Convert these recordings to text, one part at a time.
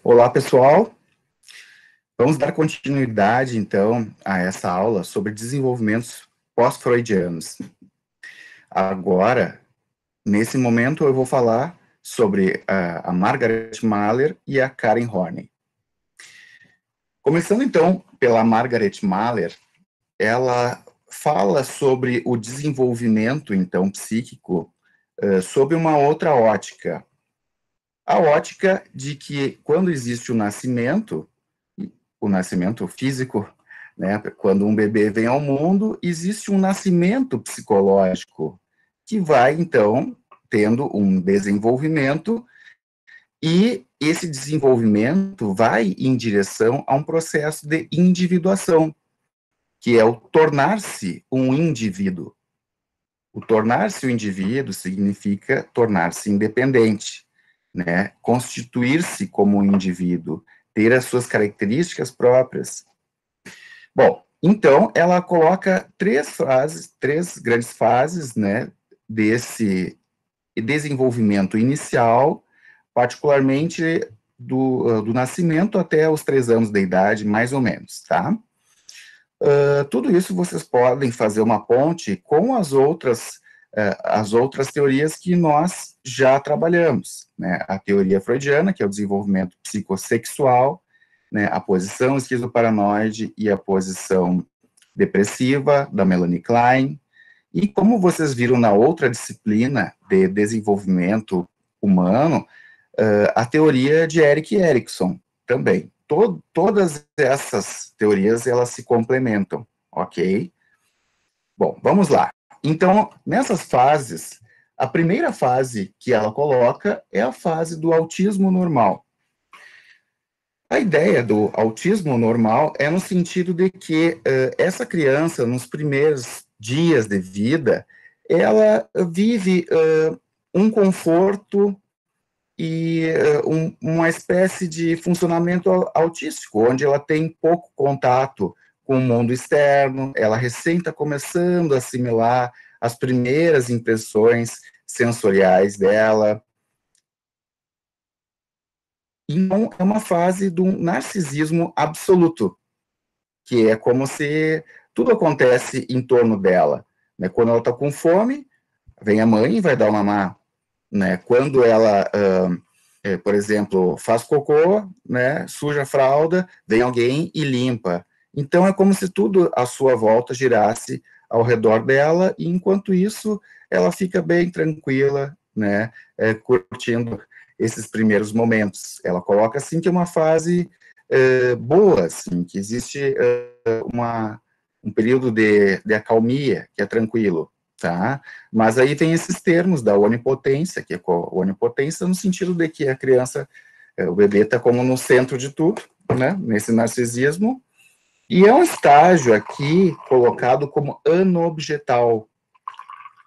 Olá, pessoal. Vamos dar continuidade, então, a essa aula sobre desenvolvimentos pós-freudianos. Agora, nesse momento, eu vou falar sobre a Margaret Mahler e a Karen Horney. Começando, então, pela Margaret Mahler, ela fala sobre o desenvolvimento, então, psíquico, sob uma outra ótica. A ótica de que, quando existe o nascimento físico, né, quando um bebê vem ao mundo, existe um nascimento psicológico, que vai, então, tendo um desenvolvimento, e esse desenvolvimento vai em direção a um processo de individuação, que é o tornar-se um indivíduo. O tornar-se um indivíduo significa tornar-se independente, né? Constituir-se como um indivíduo, ter as suas características próprias. Bom, então ela coloca três grandes fases, né, desse desenvolvimento inicial, particularmente do nascimento até os 3 anos de idade, mais ou menos, tá? Tudo isso vocês podem fazer uma ponte com as outras teorias que nós já trabalhamos, né? A teoria freudiana, que é o desenvolvimento psicossexual, né? A posição esquizoparanoide e a posição depressiva, da Melanie Klein, e como vocês viram na outra disciplina de desenvolvimento humano, a teoria de Erik Erikson também. Todas essas teorias, elas se complementam, ok? Bom, vamos lá. Então, nessas fases, a primeira fase que ela coloca é a fase do autismo normal. A ideia do autismo normal é no sentido de que essa criança, nos primeiros dias de vida, ela vive um conforto e uma espécie de funcionamento autístico, onde ela tem pouco contato com o mundo externo, ela recém está começando a assimilar as primeiras impressões sensoriais dela. Então, é uma fase do narcisismo absoluto, que é como se tudo acontece em torno dela, né? Quando ela está com fome, vem a mãe e vai dar uma mamar, né? Quando ela, por exemplo, faz cocô, né, suja a fralda, vem alguém e limpa. Então, é como se tudo à sua volta girasse ao redor dela, e enquanto isso, ela fica bem tranquila, né, curtindo esses primeiros momentos. Ela coloca, assim, que é uma fase boa, assim, que existe um período de acalmia, que é tranquilo, tá? Mas aí tem esses termos da onipotência, que é onipotência no sentido de que a criança, o bebê está como no centro de tudo, né, nesse narcisismo, e é um estágio aqui colocado como anobjetal,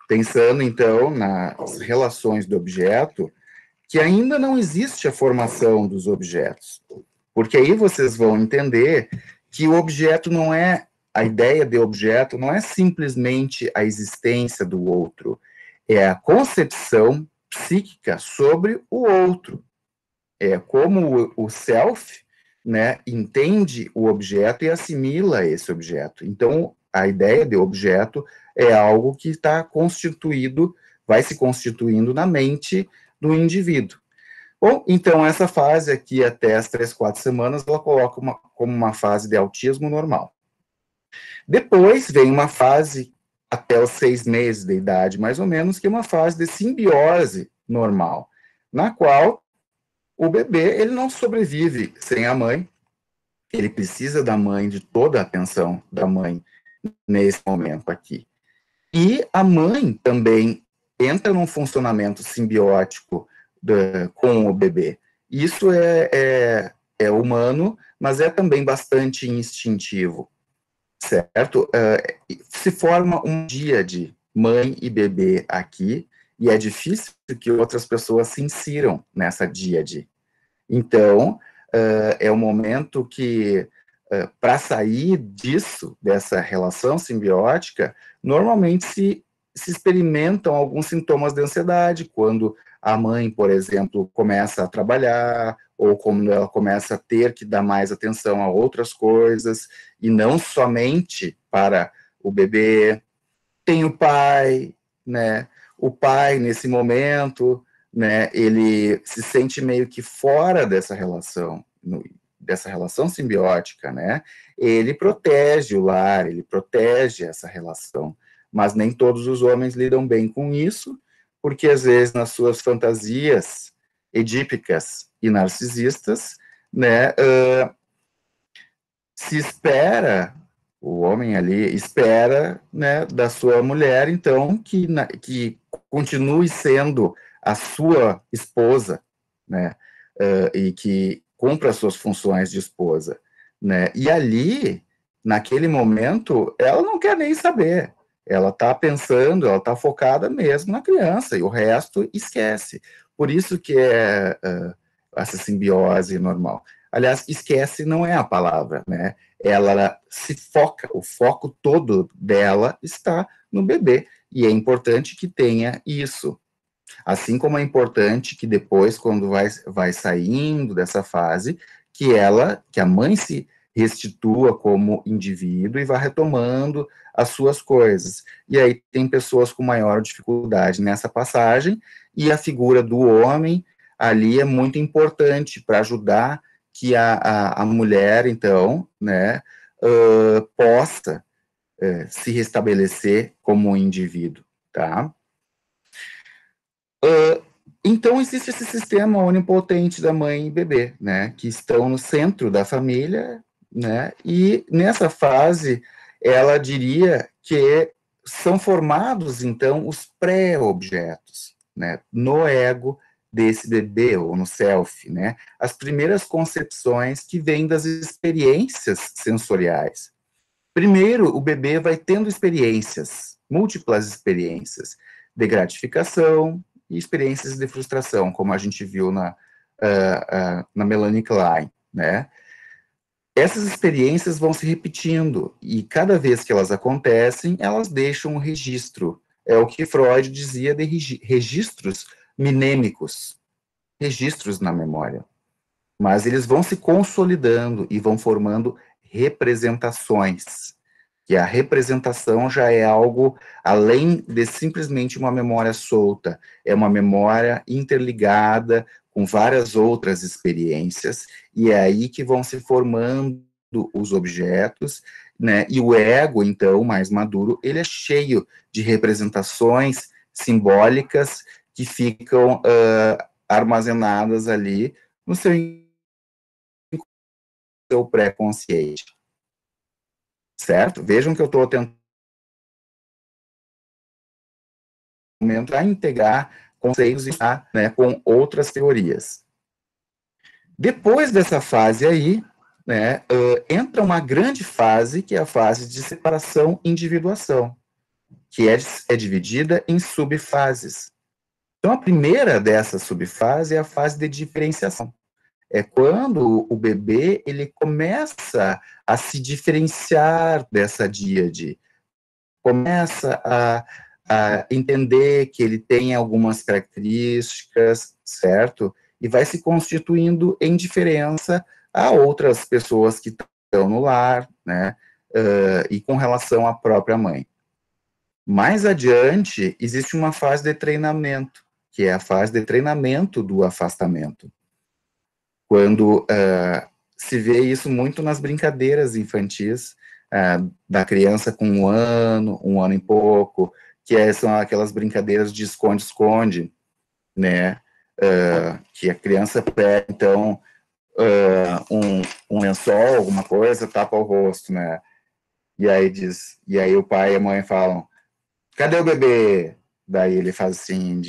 pensando, então, nas relações do objeto, que ainda não existe a formação dos objetos, porque aí vocês vão entender que o objeto não é, a ideia de objeto não é simplesmente a existência do outro, é a concepção psíquica sobre o outro, é como o self, né, entende o objeto e assimila esse objeto. Então, a ideia de objeto é algo que está constituído, vai se constituindo na mente do indivíduo. Bom, então, essa fase aqui, até as 3, 4 semanas, ela coloca como uma fase de autismo normal. Depois vem uma fase, até os 6 meses de idade, mais ou menos, que é uma fase de simbiose normal, na qual o bebê, ele não sobrevive sem a mãe, ele precisa da mãe, de toda a atenção da mãe nesse momento aqui. E a mãe também entra num funcionamento simbiótico com o bebê. Isso é humano, mas é também bastante instintivo, certo? Se forma um dia de mãe e bebê aqui, e é difícil que outras pessoas se insiram nessa díade. Então, é um momento que, para sair disso, dessa relação simbiótica, normalmente se experimentam alguns sintomas de ansiedade, quando a mãe, por exemplo, começa a trabalhar, ou quando ela começa a ter que dar mais atenção a outras coisas, e não somente para o bebê. Tem o pai, né? O pai, nesse momento, né, ele se sente meio que fora dessa relação simbiótica, né? Ele protege o lar, ele protege essa relação, mas nem todos os homens lidam bem com isso, porque às vezes nas suas fantasias edípicas e narcisistas, né, se espera, o homem ali espera, né, da sua mulher, então, que continue sendo a sua esposa, né, e que cumpra as suas funções de esposa, né, e ali, naquele momento, ela não quer nem saber, ela está pensando, ela está focada mesmo na criança, e o resto esquece. Por isso que é essa simbiose normal. Aliás, esquece não é a palavra, né? Ela se foca, o foco todo dela está no bebê, e é importante que tenha isso. Assim como é importante que depois, quando vai saindo dessa fase, que a mãe se restitua como indivíduo e vá retomando as suas coisas. E aí tem pessoas com maior dificuldade nessa passagem, e a figura do homem ali é muito importante para ajudar que a mulher, então, né, possa se restabelecer como um indivíduo, tá? Então, existe esse sistema onipotente da mãe e bebê, né, que estão no centro da família, né, e nessa fase, ela diria que são formados, então, os pré-objetos, né, no ego desse bebê, ou no self, né, as primeiras concepções que vêm das experiências sensoriais. Primeiro, o bebê vai tendo experiências, múltiplas experiências de gratificação e experiências de frustração, como a gente viu na Melanie Klein, né? Essas experiências vão se repetindo, e cada vez que elas acontecem, elas deixam um registro. É o que Freud dizia de registros mnêmicos, registros na memória. Mas eles vão se consolidando e vão formando representações, que a representação já é algo além de simplesmente uma memória solta, é uma memória interligada com várias outras experiências, e é aí que vão se formando os objetos, né, e o ego, então, mais maduro, ele é cheio de representações simbólicas que ficam armazenadas ali no seu pré-consciente, certo? Vejam que eu estou tentando a integrar conceitos né, com outras teorias. Depois dessa fase aí, né, entra uma grande fase, que é a fase de separação e individuação, que é dividida em subfases. Então, a primeira dessa subfase é a fase de diferenciação. É quando o bebê ele começa a se diferenciar dessa díade, começa a entender que ele tem algumas características, certo? E vai se constituindo em diferença a outras pessoas que estão no lar, né? E com relação à própria mãe. Mais adiante, existe uma fase de treinamento, que é a fase de treinamento do afastamento. Quando se vê isso muito nas brincadeiras infantis, da criança com um ano e pouco, que são aquelas brincadeiras de esconde-esconde, né, que a criança pega, então, um lençol, alguma coisa, tapa o rosto, né, e aí o pai e a mãe falam, cadê o bebê? Daí ele faz assim,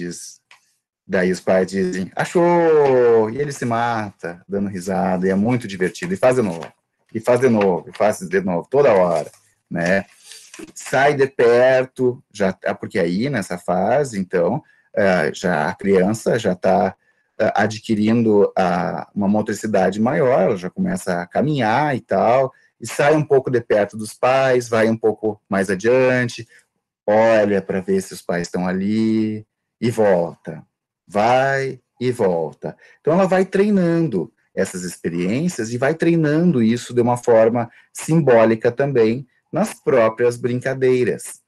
daí os pais dizem, achou! E ele se mata, dando risada, e é muito divertido, e faz de novo, e faz de novo, e faz de novo, toda hora, né? Sai de perto, já, porque aí, nessa fase, então, já a criança já está adquirindo uma motricidade maior, ela já começa a caminhar e tal, e sai um pouco de perto dos pais, vai um pouco mais adiante, olha para ver se os pais estão ali, e volta, vai e volta. Então, ela vai treinando essas experiências e vai treinando isso de uma forma simbólica também nas próprias brincadeiras.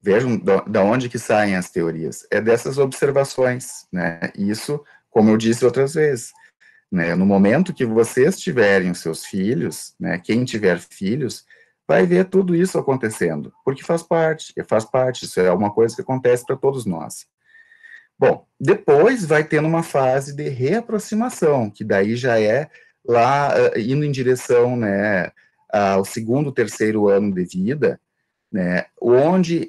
Vejam da onde que saem as teorias. É dessas observações, né? Isso, como eu disse outras vezes, né? No momento que vocês tiverem os seus filhos, né? Quem tiver filhos, vai ver tudo isso acontecendo, porque faz parte, isso é uma coisa que acontece para todos nós. Bom, depois vai tendo uma fase de reaproximação, que daí já é lá indo em direção, né, ao segundo, terceiro ano de vida, né, onde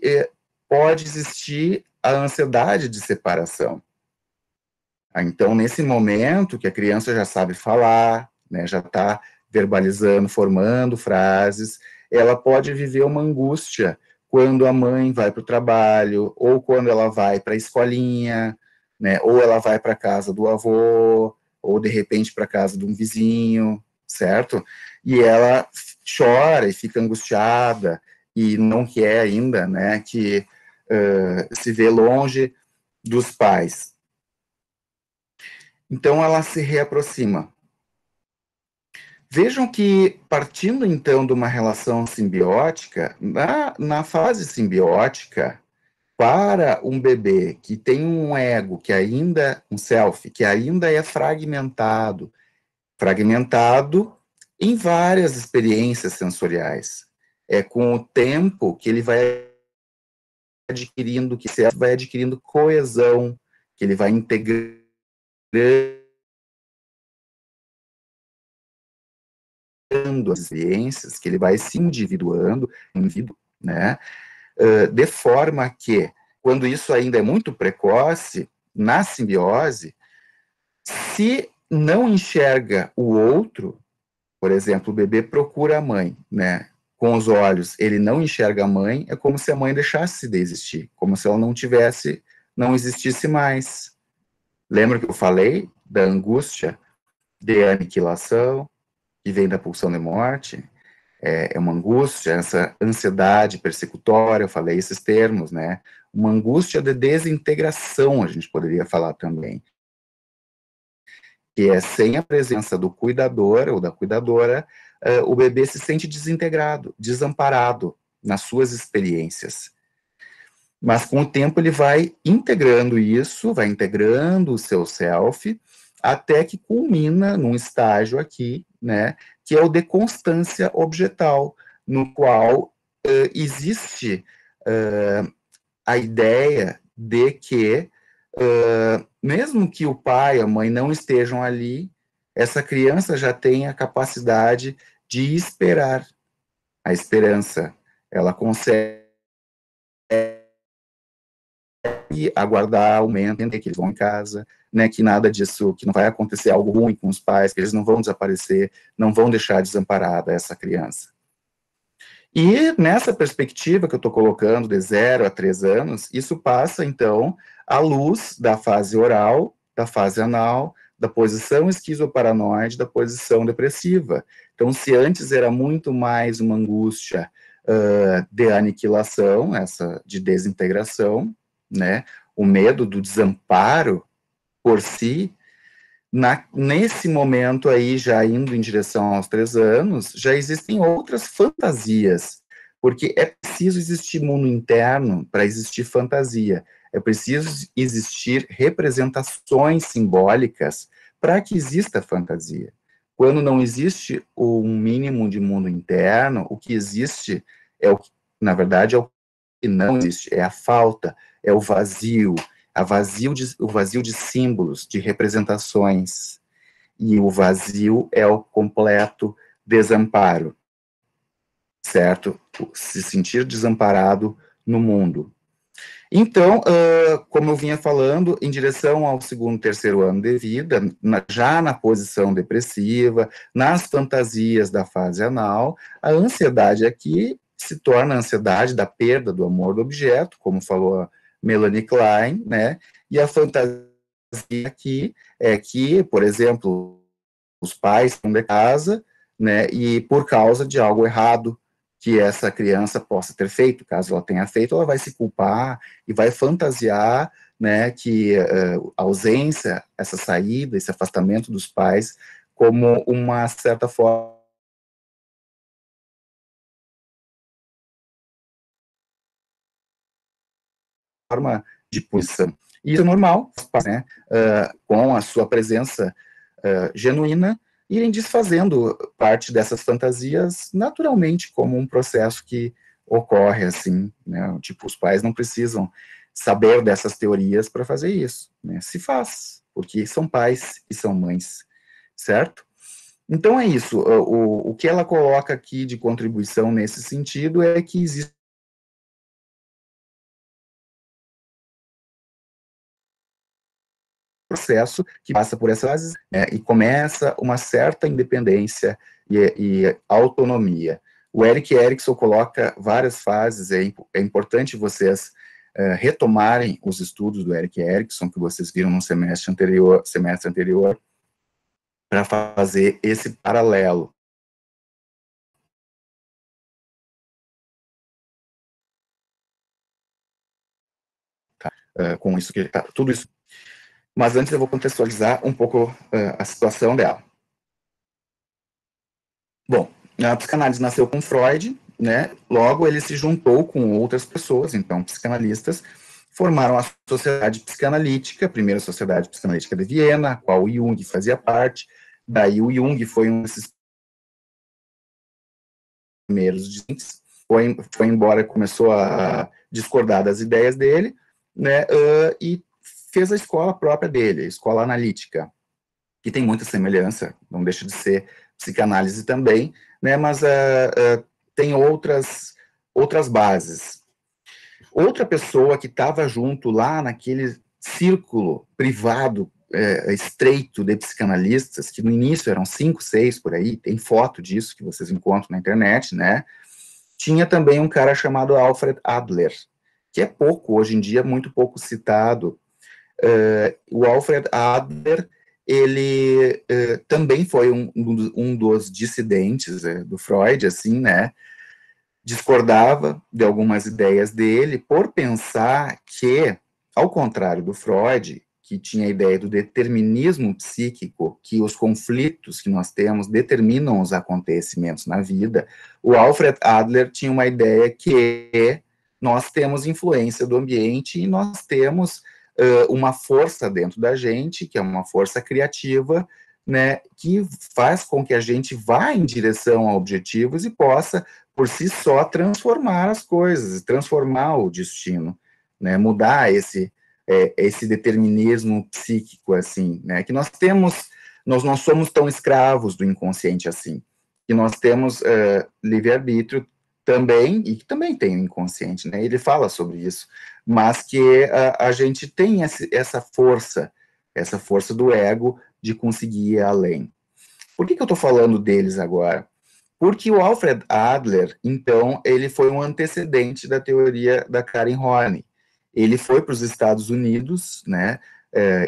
pode existir a ansiedade de separação. Então, nesse momento que a criança já sabe falar, né, já está verbalizando, formando frases, ela pode viver uma angústia quando a mãe vai para o trabalho, ou quando ela vai para a escolinha, né, ou ela vai para a casa do avô, ou de repente para a casa de um vizinho, certo? E ela chora e fica angustiada, e não quer ainda, né, que se vê longe dos pais. Então, ela se reaproxima. Vejam que, partindo então de uma relação simbiótica, na fase simbiótica, para um bebê que tem um ego, um self, que ainda é fragmentado em várias experiências sensoriais. É com o tempo que ele vai adquirindo, que self vai adquirindo coesão, que ele vai integrando as experiências, que ele vai se individuando, né, de forma que, quando isso ainda é muito precoce, na simbiose, se não enxerga o outro, por exemplo, o bebê procura a mãe, né, com os olhos, ele não enxerga a mãe, é como se a mãe deixasse de existir, como se ela não existisse mais. Lembra que eu falei da angústia de aniquilação, que vem da pulsão de morte? É uma angústia, essa ansiedade persecutória, eu falei esses termos, né? Uma angústia de desintegração, a gente poderia falar também, que é sem a presença do cuidador ou da cuidadora, o bebê se sente desintegrado, desamparado nas suas experiências. Mas com o tempo ele vai integrando isso, vai integrando o seu self, até que culmina num estágio aqui, né, que é o de constância objetal, no qual existe a ideia de que, mesmo que o pai e a mãe não estejam ali, essa criança já tem a capacidade de esperar. A esperança, ela consegue aguardar o momento, entender que eles vão em casa, né, que nada disso, que não vai acontecer algo ruim com os pais, que eles não vão desaparecer, não vão deixar desamparada essa criança. E nessa perspectiva que eu estou colocando, de 0 a 3 anos, isso passa, então, à luz da fase oral, da fase anal, da posição esquizoparanoide, da posição depressiva. Então, se antes era muito mais uma angústia de aniquilação, essa de desintegração, né, o medo do desamparo por si, nesse momento aí, já indo em direção aos 3 anos, já existem outras fantasias, porque é preciso existir mundo interno para existir fantasia, é preciso existir representações simbólicas para que exista fantasia. Quando não existe um mínimo de mundo interno, o que existe é o que, na verdade, é o que não existe, é a falta, é o vazio, o vazio de símbolos, de representações, e o vazio é o completo desamparo, certo? Se sentir desamparado no mundo. Então, como eu vinha falando, em direção ao segundo, terceiro ano de vida, já na posição depressiva, nas fantasias da fase anal, a ansiedade aqui se torna a ansiedade da perda do amor do objeto, como falou a Melanie Klein, né? E a fantasia aqui é que, por exemplo, os pais estão de casa, né? E por causa de algo errado que essa criança possa ter feito, caso ela tenha feito, ela vai se culpar e vai fantasiar, né, que a ausência, essa saída, esse afastamento dos pais, como uma certa forma de punição. E isso é normal, né, com a sua presença genuína, irem desfazendo parte dessas fantasias naturalmente, como um processo que ocorre assim, né? Tipo, os pais não precisam saber dessas teorias para fazer isso, né? Se faz, porque são pais e são mães, certo? Então é isso, o que ela coloca aqui de contribuição nesse sentido é que existe processo que passa por essas fases, né, e começa uma certa independência e autonomia. O Erik Erikson coloca várias fases, é importante vocês retomarem os estudos do Erik Erikson, que vocês viram no semestre anterior, para fazer esse paralelo. Tá? Com isso que tá, tudo isso. Mas antes eu vou contextualizar um pouco a situação dela. Bom, a psicanálise nasceu com Freud, né? Logo ele se juntou com outras pessoas, então psicanalistas, formaram a Sociedade Psicanalítica, a primeira Sociedade Psicanalítica de Viena, a qual o Jung fazia parte. Daí o Jung foi um desses primeiros discentes, foi embora, começou a discordar das ideias dele, né? E fez a escola própria dele, a escola analítica, que tem muita semelhança, não deixa de ser psicanálise também, né, mas tem outras bases. Outra pessoa que estava junto lá naquele círculo privado, estreito de psicanalistas, que no início eram 5, 6 por aí, tem foto disso que vocês encontram na internet, né, tinha também um cara chamado Alfred Adler, que é pouco, hoje em dia, muito pouco citado. O Alfred Adler, ele também foi um dos dissidentes do Freud, assim, né? Discordava de algumas ideias dele por pensar que, ao contrário do Freud, que tinha a ideia do determinismo psíquico, que os conflitos que nós temos determinam os acontecimentos na vida, o Alfred Adler tinha uma ideia que nós temos influência do ambiente e nós temos uma força dentro da gente, que é uma força criativa, né, que faz com que a gente vá em direção a objetivos e possa, por si só, transformar as coisas, transformar o destino, né, mudar esse determinismo psíquico, assim, né, que nós temos, nós não somos tão escravos do inconsciente assim, que nós temos livre-arbítrio também, e que também tem o inconsciente, né, ele fala sobre isso, mas que a gente tem essa força do ego de conseguir ir além. Por que eu estou falando deles agora? Porque o Alfred Adler, então, ele foi um antecedente da teoria da Karen Horney. Ele foi para os Estados Unidos, né?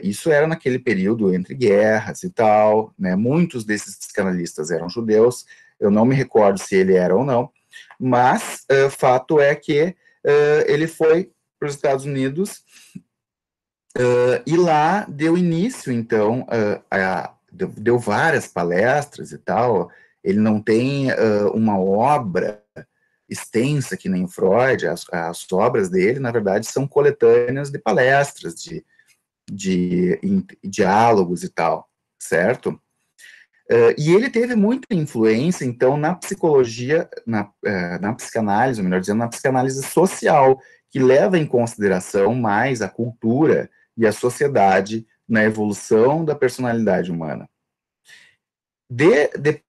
Isso era naquele período entre guerras e tal, né? Muitos desses psicanalistas eram judeus, eu não me recordo se ele era ou não, mas fato é que ele foi para os Estados Unidos e lá deu início, então, deu várias palestras e tal. Ele não tem uma obra extensa que nem o Freud, as obras dele, na verdade, são coletâneas de palestras, de diálogos e tal, certo? E ele teve muita influência, então, na psicologia, na psicanálise, ou melhor dizendo, na psicanálise social, que leva em consideração mais a cultura e a sociedade na evolução da personalidade humana. Depois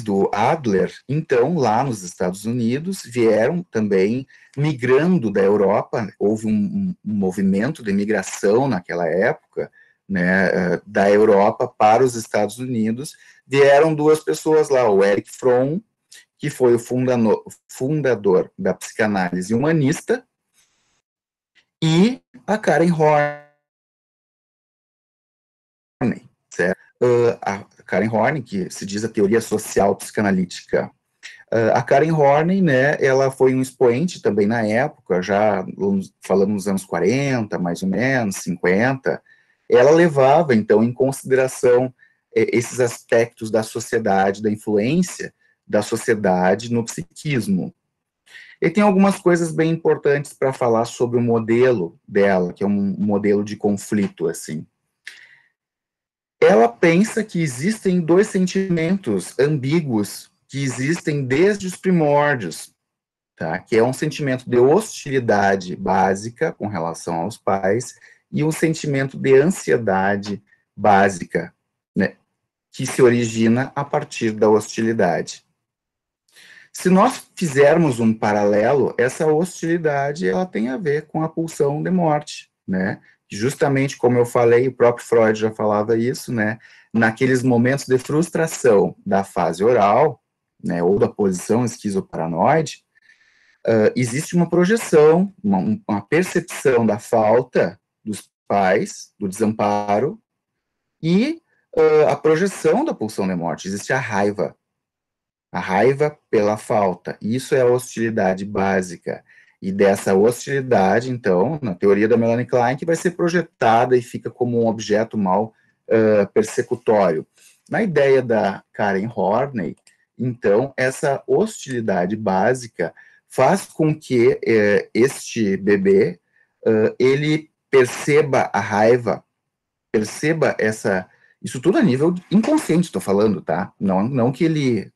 do Adler, então, lá nos Estados Unidos, vieram também, migrando da Europa, houve um movimento de migração naquela época, né, da Europa para os Estados Unidos, vieram duas pessoas lá, o Erich Fromm, que foi o fundador da psicanálise humanista, e a Karen Horney, certo? A Karen Horney, que se diz a teoria social psicanalítica A Karen Horney, né, ela foi um expoente também na época, já falando nos anos 40, mais ou menos, 50, ela levava, então, em consideração esses aspectos da sociedade, da influência da sociedade no psiquismo. E tem algumas coisas bem importantes para falar sobre o modelo dela, que é um modelo de conflito, assim. Ela pensa que existem dois sentimentos ambíguos que existem desde os primórdios, tá? Que é um sentimento de hostilidade básica com relação aos pais e um sentimento de ansiedade básica, né? Que se origina a partir da hostilidade. Se nós fizermos um paralelo, essa hostilidade ela tem a ver com a pulsão de morte, né? Justamente como eu falei, o próprio Freud já falava isso, né? Naqueles momentos de frustração da fase oral, né, ou da posição esquizoparanoide, existe uma projeção, uma percepção da falta dos pais, do desamparo, e a projeção da pulsão de morte. Existe a raiva pela falta. Isso é a hostilidade básica. E dessa hostilidade, então, na teoria da Melanie Klein, que vai ser projetada e fica como um objeto mal persecutório. Na ideia da Karen Horney, então, essa hostilidade básica faz com que este bebê ele perceba a raiva, perceba isso tudo a nível inconsciente, estou falando, tá? Não que ele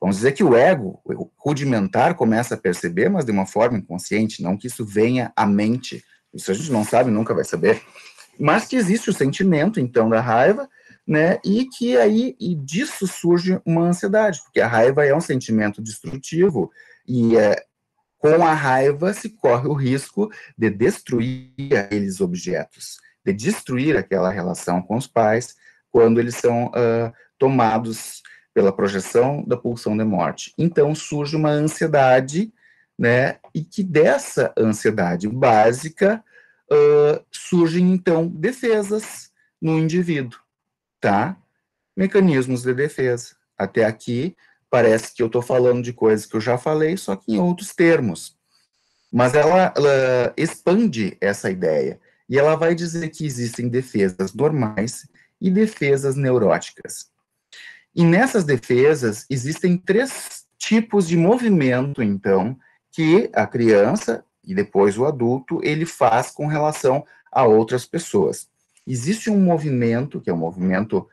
vamos dizer que o ego o rudimentar começa a perceber, mas de uma forma inconsciente, não que isso venha à mente, isso a gente não sabe, nunca vai saber, mas que existe o sentimento, então, da raiva, né, e que aí, e disso surge uma ansiedade, porque a raiva é um sentimento destrutivo, e com a raiva se corre o risco de destruir aqueles objetos, de destruir aquela relação com os pais, quando eles são tomados pela projeção da pulsão de morte. Então surge uma ansiedade, né, e que dessa ansiedade básica surgem então defesas no indivíduo, tá? Mecanismos de defesa. Até aqui parece que eu estou falando de coisas que eu já falei, só que em outros termos. Mas ela expande essa ideia e ela vai dizer que existem defesas normais e defesas neuróticas. E nessas defesas, existem três tipos de movimento, então, que a criança e depois o adulto, ele faz com relação a outras pessoas. Existe um movimento, que é um movimento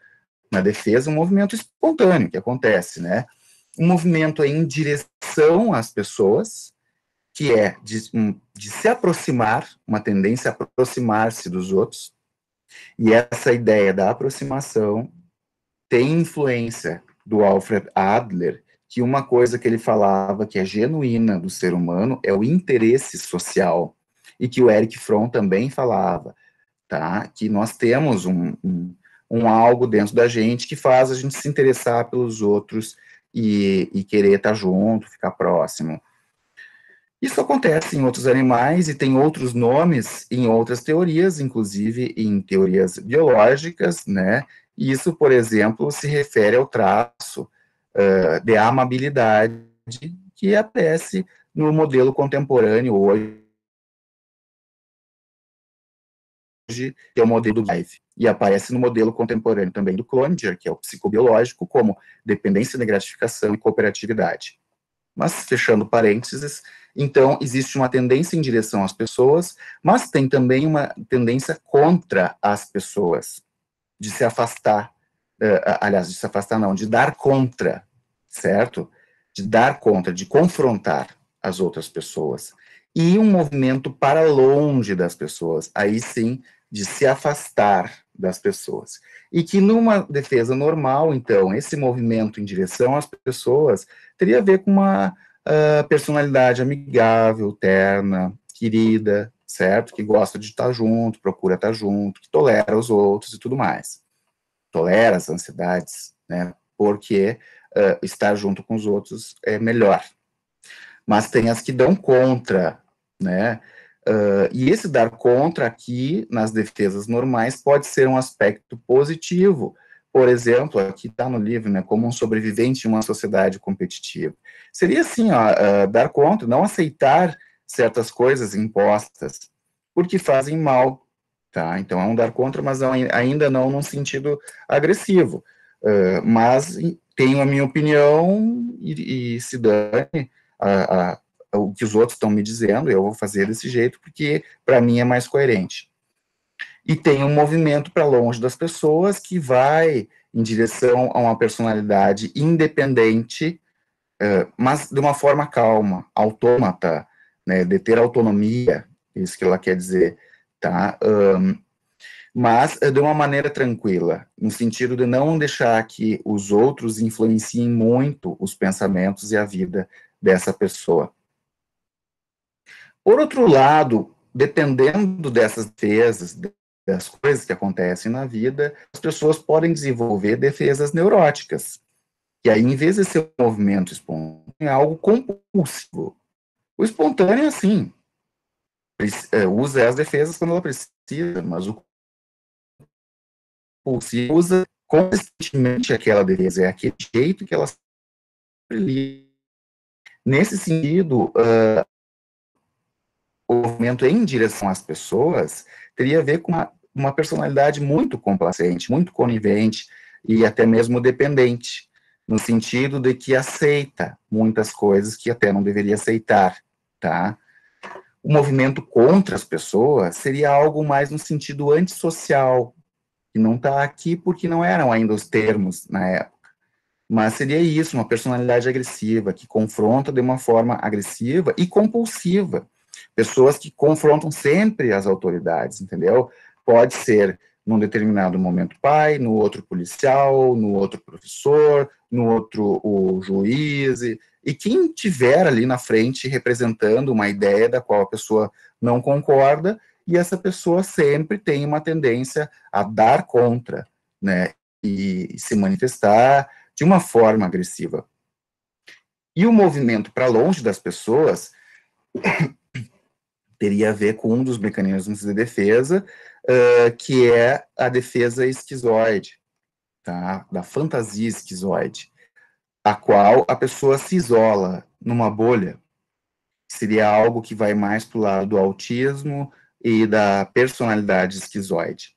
na defesa, um movimento espontâneo que acontece, né? Um movimento em direção às pessoas, que é de se aproximar, uma tendência a aproximar-se dos outros, e essa ideia da aproximação tem influência do Alfred Adler, que uma coisa que ele falava que é genuína do ser humano é o interesse social, e que o Erich Fromm também falava, tá? Que nós temos um algo dentro da gente que faz a gente se interessar pelos outros e querer estar junto, ficar próximo. Isso acontece em outros animais e tem outros nomes em outras teorias, inclusive em teorias biológicas, né? E isso, por exemplo, se refere ao traço de amabilidade que aparece no modelo contemporâneo hoje, que é o modelo do Live, e aparece no modelo contemporâneo também do Cloninger, que é o psicobiológico, como dependência de gratificação e cooperatividade. Mas, fechando parênteses, então, existe uma tendência em direção às pessoas, mas tem também uma tendência contra as pessoas, de se afastar, aliás, de se afastar não, de dar contra, certo? De dar contra, de confrontar as outras pessoas. E um movimento para longe das pessoas, aí sim, de se afastar das pessoas. E que numa defesa normal, então, esse movimento em direção às pessoas teria a ver com uma personalidade amigável, terna, querida, certo? Que gosta de estar junto, procura estar junto, que tolera os outros e tudo mais. Tolera as ansiedades, né? Porque estar junto com os outros é melhor. Mas tem as que dão contra, né? E esse dar contra aqui, nas defesas normais, pode ser um aspecto positivo, por exemplo, aqui está no livro, né, como um sobrevivente em uma sociedade competitiva. Seria assim, ó, dar conta, não aceitar certas coisas impostas, porque fazem mal, tá? Então é um dar contra, mas não, ainda não num sentido agressivo. Mas tenho a minha opinião e se dane o que os outros estão me dizendo, eu vou fazer desse jeito, porque para mim é mais coerente. E tem um movimento para longe das pessoas que vai em direção a uma personalidade independente, mas de uma forma calma, autômata, né, de ter autonomia, isso que ela quer dizer, tá? Mas de uma maneira tranquila, no sentido de não deixar que os outros influenciem muito os pensamentos e a vida dessa pessoa. Por outro lado, dependendo dessas defesas, das coisas que acontecem na vida, as pessoas podem desenvolver defesas neuróticas. E aí, em vez de ser um movimento espontâneo, é algo compulsivo. O espontâneo é assim, usa as defesas quando ela precisa, mas o compulsivo usa constantemente aquela defesa, é aquele jeito que ela se lida. Nesse sentido, o movimento em direção às pessoas teria a ver com uma personalidade muito complacente, muito conivente e até mesmo dependente, no sentido de que aceita muitas coisas que até não deveria aceitar, tá? O movimento contra as pessoas seria algo mais no sentido antissocial, que não está aqui porque não eram ainda os termos na época. Mas seria isso, uma personalidade agressiva, que confronta de uma forma agressiva e compulsiva. Pessoas que confrontam sempre as autoridades, entendeu? Pode ser num determinado momento pai, no outro policial, no outro professor, no outro o juiz, e quem tiver ali na frente representando uma ideia da qual a pessoa não concorda, e essa pessoa sempre tem uma tendência a dar contra, né, e se manifestar de uma forma agressiva. E o movimento para longe das pessoas teria a ver com um dos mecanismos de defesa, que é a defesa esquizoide, tá? Da fantasia esquizoide, a qual a pessoa se isola numa bolha. Seria algo que vai mais para o lado do autismo e da personalidade esquizoide.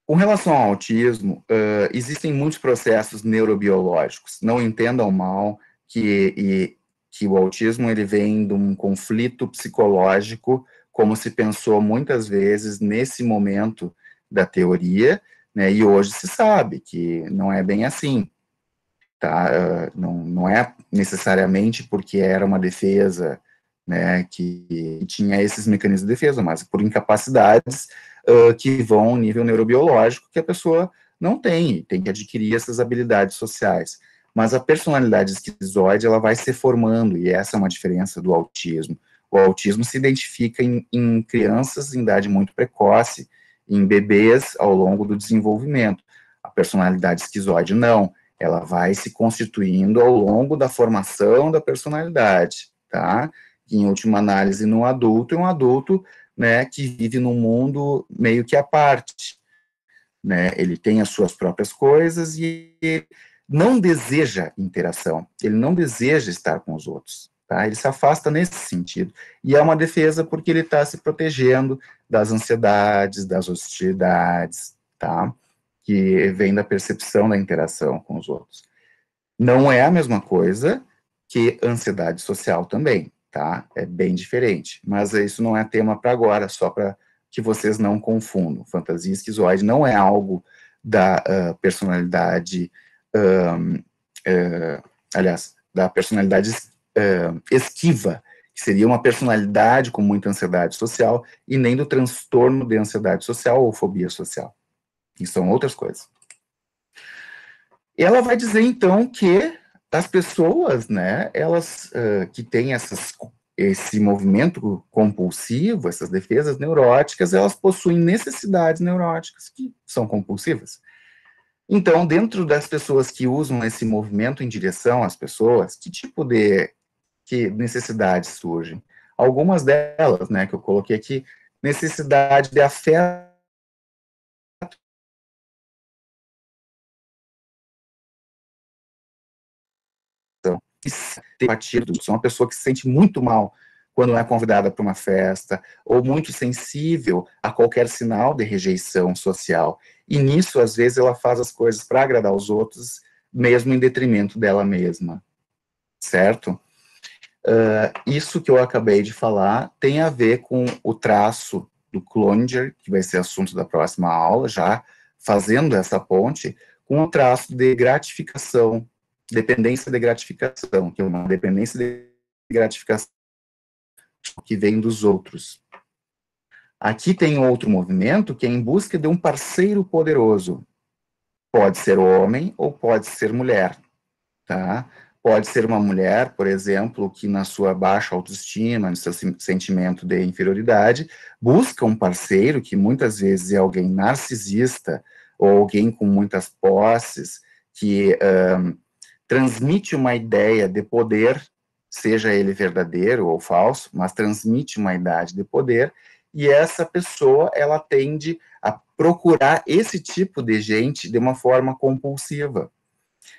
Com relação ao autismo, existem muitos processos neurobiológicos. Não entendam mal que o autismo ele vem de um conflito psicológico, como se pensou muitas vezes nesse momento da teoria, né, e hoje se sabe que não é bem assim. Tá? Não é necessariamente porque era uma defesa, né, que tinha esses mecanismos de defesa, mas por incapacidades que vão ao nível neurobiológico que a pessoa não tem que adquirir essas habilidades sociais. Mas a personalidade esquizoide, ela vai se formando, e essa é uma diferença do autismo. O autismo se identifica em crianças em idade muito precoce, em bebês ao longo do desenvolvimento. A personalidade esquizoide não, ela vai se constituindo ao longo da formação da personalidade, tá? E, em última análise, no adulto, é um adulto, né, que vive num mundo meio que à parte, né? Ele tem as suas próprias coisas e ele não deseja interação, ele não deseja estar com os outros, tá? Ele se afasta nesse sentido. E é uma defesa porque ele está se protegendo das ansiedades, das hostilidades, tá? Que vem da percepção da interação com os outros. Não é a mesma coisa que ansiedade social também, tá? É bem diferente. Mas isso não é tema para agora, só para que vocês não confundam. Fantasia esquizoide não é algo da personalidade, aliás, da personalidade esquiva, que seria uma personalidade com muita ansiedade social, e nem do transtorno de ansiedade social ou fobia social. E são outras coisas. Ela vai dizer, então, que as pessoas, né, elas que têm esse movimento compulsivo, essas defesas neuróticas, elas possuem necessidades neuróticas que são compulsivas. Então, dentro das pessoas que usam esse movimento em direção às pessoas, que tipo de necessidades surgem? Algumas delas, né, que eu coloquei aqui, necessidade de afeto partido, sou uma pessoa que se sente muito mal quando é convidada para uma festa, ou muito sensível a qualquer sinal de rejeição social. E nisso, às vezes, ela faz as coisas para agradar os outros, mesmo em detrimento dela mesma, certo? Isso que eu acabei de falar tem a ver com o traço do Cloninger, que vai ser assunto da próxima aula, já fazendo essa ponte, com o traço de gratificação, dependência de gratificação, que é uma dependência de gratificação que vem dos outros. Aqui tem outro movimento que é em busca de um parceiro poderoso. Pode ser homem ou pode ser mulher, tá? Pode ser uma mulher, por exemplo, que na sua baixa autoestima, no seu sentimento de inferioridade, busca um parceiro que muitas vezes é alguém narcisista ou alguém com muitas posses, que transmite uma ideia de poder, seja ele verdadeiro ou falso, mas transmite uma ideia de poder, e essa pessoa, ela tende a procurar esse tipo de gente de uma forma compulsiva.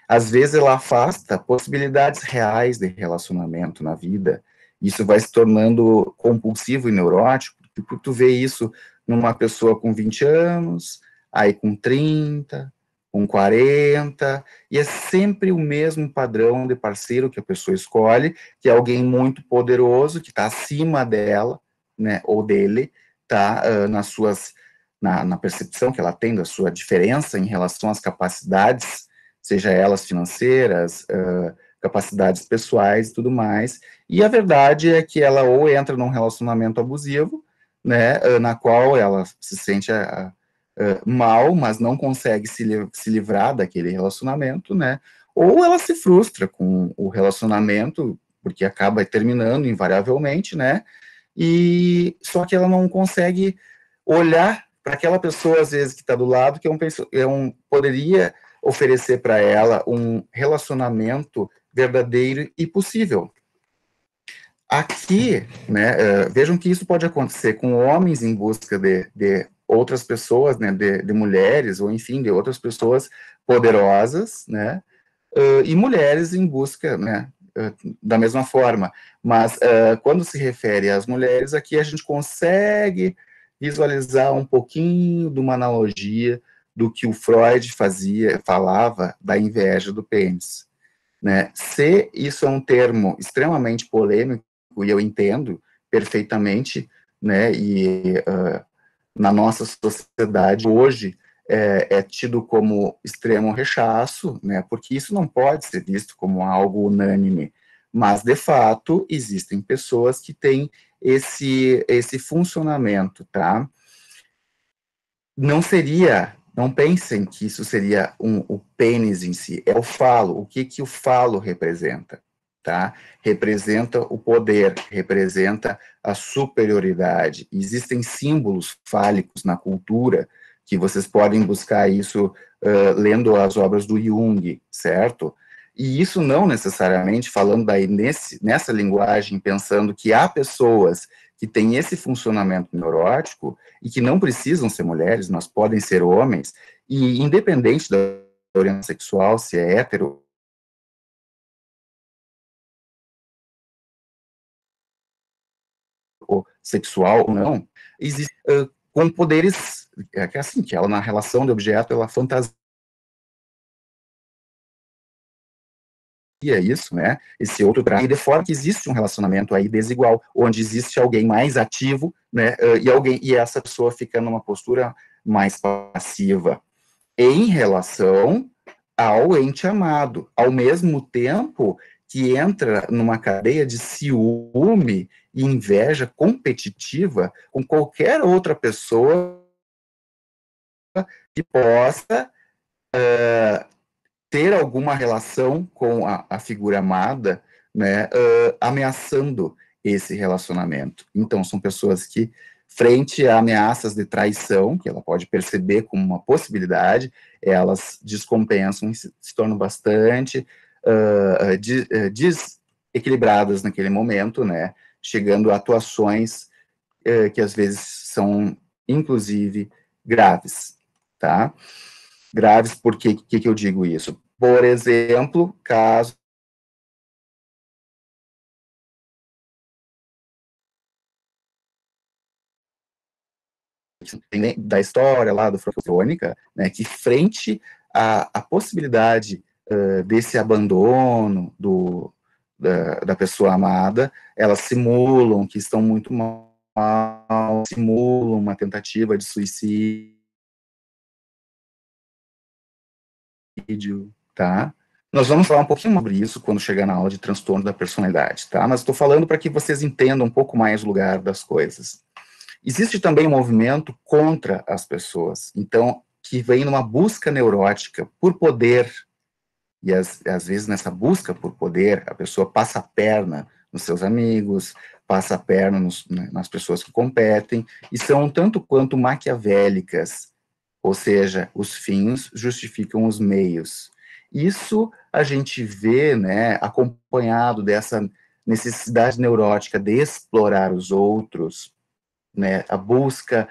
Às vezes ela afasta possibilidades reais de relacionamento na vida. Isso vai se tornando compulsivo e neurótico, porque tu vê isso numa pessoa com 20 anos, aí com 30, com 40, e é sempre o mesmo padrão de parceiro que a pessoa escolhe, que é alguém muito poderoso, que está acima dela, né, ou dele, tá, na percepção que ela tem da sua diferença em relação às capacidades, seja elas financeiras, capacidades pessoais e tudo mais, e a verdade é que ela ou entra num relacionamento abusivo, né, na qual ela se sente mal, mas não consegue se livrar daquele relacionamento, né, ou ela se frustra com o relacionamento, porque acaba terminando invariavelmente, né, e só que ela não consegue olhar para aquela pessoa, às vezes, que está do lado, que poderia oferecer para ela um relacionamento verdadeiro e possível. Aqui, né, vejam que isso pode acontecer com homens em busca de outras pessoas, né, de mulheres, ou enfim, de outras pessoas poderosas, né, e mulheres em busca, né, da mesma forma. Mas quando se refere às mulheres, aqui a gente consegue visualizar um pouquinho de uma analogia do que o Freud falava da inveja do pênis, né? Se isso é um termo extremamente polêmico, e eu entendo perfeitamente, né, e na nossa sociedade hoje é tido como extremo rechaço, né, porque isso não pode ser visto como algo unânime, mas, de fato, existem pessoas que têm esse funcionamento, tá? Não pensem que isso seria o pênis em si, é o falo. O que o falo representa, tá? Representa o poder, representa a superioridade. Existem símbolos fálicos na cultura que vocês podem buscar isso lendo as obras do Jung, certo? E isso não necessariamente falando daí nessa linguagem, pensando que há pessoas que têm esse funcionamento neurótico e que não precisam ser mulheres, mas podem ser homens, e independente da orientação sexual, se é hétero ou sexual ou não, existe com poderes, que é assim, que ela na relação de objeto, ela fantasia isso, né, esse outro traço, e de forma que existe um relacionamento aí desigual, onde existe alguém mais ativo, né, e essa pessoa fica numa postura mais passiva, em relação ao ente amado, ao mesmo tempo que entra numa cadeia de ciúme e inveja competitiva com qualquer outra pessoa que possa ter alguma relação com a figura amada, né, ameaçando esse relacionamento. Então, são pessoas que, frente a ameaças de traição, que ela pode perceber como uma possibilidade, elas descompensam e se tornam bastante desequilibradas naquele momento, né, chegando a atuações que às vezes são, inclusive, graves, tá? Graves, por que eu digo isso? Por exemplo, casos da história lá do Crônica, né, que frente à possibilidade desse abandono da pessoa amada, elas simulam que estão muito mal, simulam uma tentativa de suicídio, tá? Nós vamos falar um pouquinho sobre isso quando chegar na aula de transtorno da personalidade, tá? Mas estou falando para que vocês entendam um pouco mais o lugar das coisas. Existe também um movimento contra as pessoas, então, que vem numa busca neurótica por poder, e às vezes nessa busca por poder, a pessoa passa a perna nos seus amigos, passa a perna nas pessoas que competem, e são um tanto quanto maquiavélicas, ou seja, os fins justificam os meios. Isso a gente vê, né, acompanhado dessa necessidade neurótica de explorar os outros, né, a busca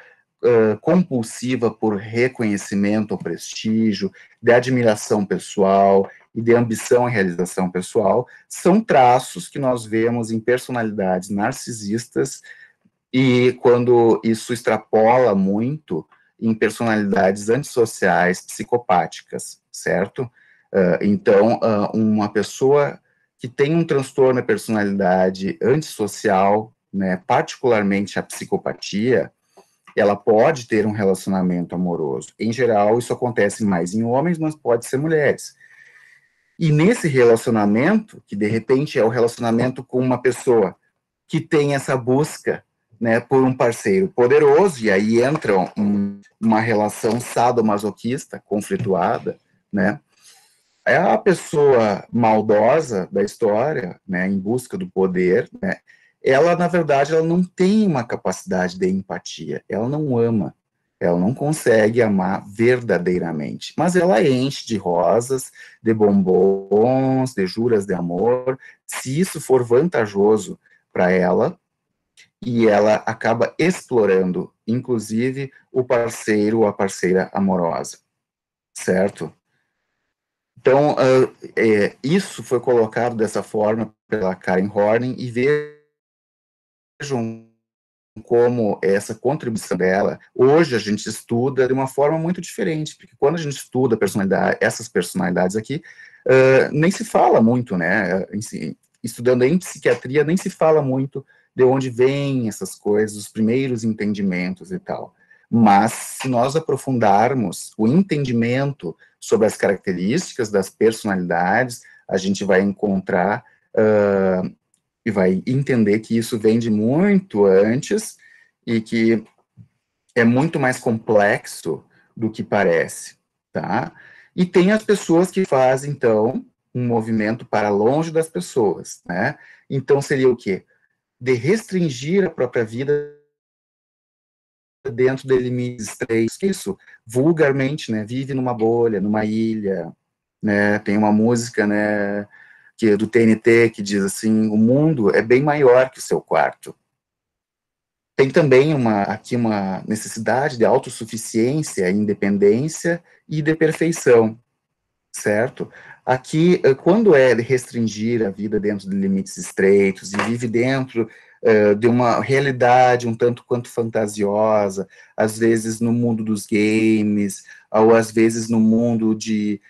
compulsiva por reconhecimento ou prestígio, de admiração pessoal e de ambição e realização pessoal, são traços que nós vemos em personalidades narcisistas e quando isso extrapola muito em personalidades antissociais, psicopáticas, certo? Então, uma pessoa que tem um transtorno da personalidade antissocial, né, particularmente a psicopatia, ela pode ter um relacionamento amoroso. Em geral, isso acontece mais em homens, mas pode ser mulheres. E nesse relacionamento, que de repente é o relacionamento com uma pessoa que tem essa busca, né, por um parceiro poderoso, e aí entra uma relação sadomasoquista, conflituada, né, é a pessoa maldosa da história, né, em busca do poder, né, ela, na verdade, ela não tem uma capacidade de empatia, ela não ama, ela não consegue amar verdadeiramente, mas ela enche de rosas, de bombons, de juras de amor, se isso for vantajoso para ela, e ela acaba explorando, inclusive, o parceiro ou a parceira amorosa, certo? Então, isso foi colocado dessa forma pela Karen Horney, e vejam como essa contribuição dela, hoje a gente estuda de uma forma muito diferente, porque quando a gente estuda essas personalidades aqui, nem se fala muito, né, estudando em psiquiatria, nem se fala muito de onde vêm essas coisas, os primeiros entendimentos e tal. Mas, se nós aprofundarmos o entendimento sobre as características das personalidades, a gente vai encontrar e vai entender que isso vem de muito antes e que é muito mais complexo do que parece, tá? E tem as pessoas que fazem, então, um movimento para longe das pessoas, né? Então, seria o quê? De restringir a própria vida dentro de limites estreitos. Que isso, vulgarmente, né? Vive numa bolha, numa ilha, né? Tem uma música, né, que é do TNT, que diz assim, o mundo é bem maior que o seu quarto. Tem também aqui uma necessidade de autossuficiência, independência e de perfeição, certo? Aqui, quando é de restringir a vida dentro de limites estreitos e vive dentro de uma realidade um tanto quanto fantasiosa, às vezes no mundo dos games, ou às vezes no mundo de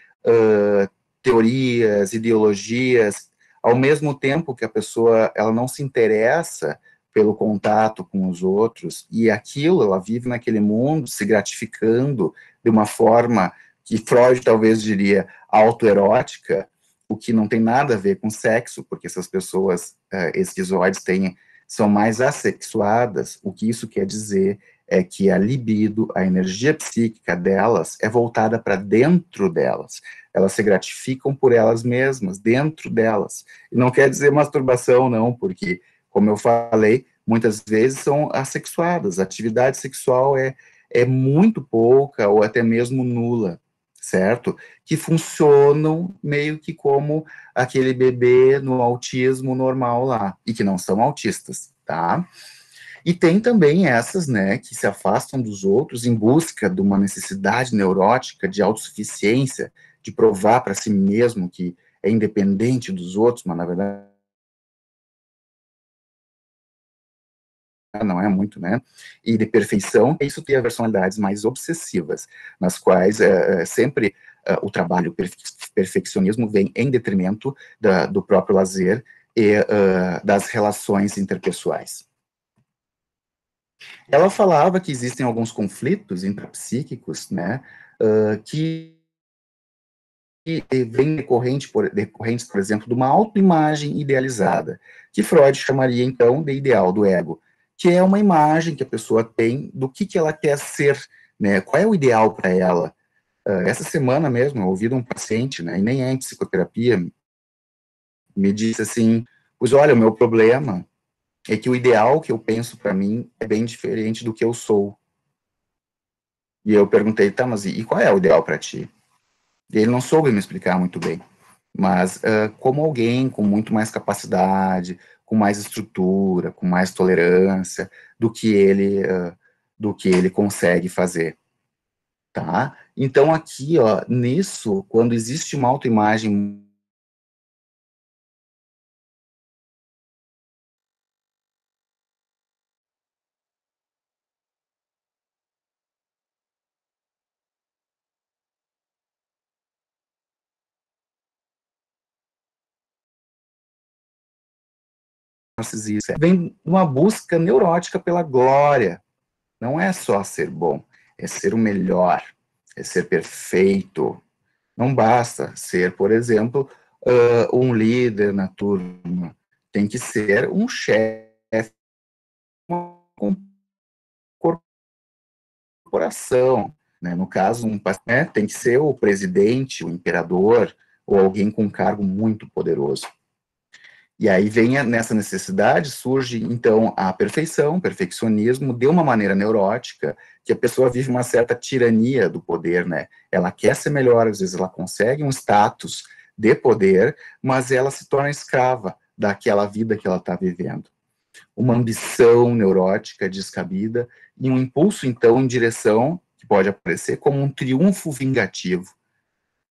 teorias, ideologias, ao mesmo tempo que a pessoa ela não se interessa pelo contato com os outros, e aquilo, ela vive naquele mundo se gratificando de uma forma que Freud talvez diria autoerótica, o que não tem nada a ver com sexo, porque essas pessoas esquizoides são mais assexuadas. O que isso quer dizer é que a libido, a energia psíquica delas é voltada para dentro delas. Elas se gratificam por elas mesmas, dentro delas. E não quer dizer masturbação, não, porque, como eu falei, muitas vezes são assexuadas. A atividade sexual é muito pouca ou até mesmo nula, certo? Que funcionam meio que como aquele bebê no autismo normal lá, e que não são autistas, tá? E tem também essas, né, que se afastam dos outros em busca de uma necessidade neurótica de autossuficiência, de provar para si mesmo que é independente dos outros, mas na verdade não é muito, né? E de perfeição, isso tem personalidades mais obsessivas, nas quais sempre o trabalho, o perfeccionismo vem em detrimento do próprio lazer e das relações interpessoais. Ela falava que existem alguns conflitos intrapsíquicos, né, que vêm decorrentes, por exemplo, de uma autoimagem idealizada, que Freud chamaria, então, de ideal do ego, que é uma imagem que a pessoa tem do que ela quer ser, né, qual é o ideal para ela. Essa semana mesmo, eu ouvi de um paciente, né, e nem é em psicoterapia, me disse assim, pois olha, o meu problema é que o ideal que eu penso para mim é bem diferente do que eu sou. E eu perguntei, tá, mas e qual é o ideal para ti? E ele não soube me explicar muito bem. Mas como alguém com muito mais capacidade, com mais estrutura, com mais tolerância do que ele consegue fazer, tá? Então aqui, ó, nisso, quando existe uma autoimagem narcisista, vem uma busca neurótica pela glória. Não é só ser bom, é ser o melhor, é ser perfeito. Não basta ser, por exemplo, um líder na turma. Tem que ser um chefe, uma corporação. Né? No caso, tem que ser o presidente, o imperador, ou alguém com um cargo muito poderoso. E aí vem nessa necessidade, surge então a perfeição, o perfeccionismo, de uma maneira neurótica, que a pessoa vive uma certa tirania do poder, né? Ela quer ser melhor, às vezes ela consegue um status de poder, mas ela se torna escrava daquela vida que ela está vivendo. Uma ambição neurótica descabida e um impulso, então, em direção, que pode aparecer como um triunfo vingativo,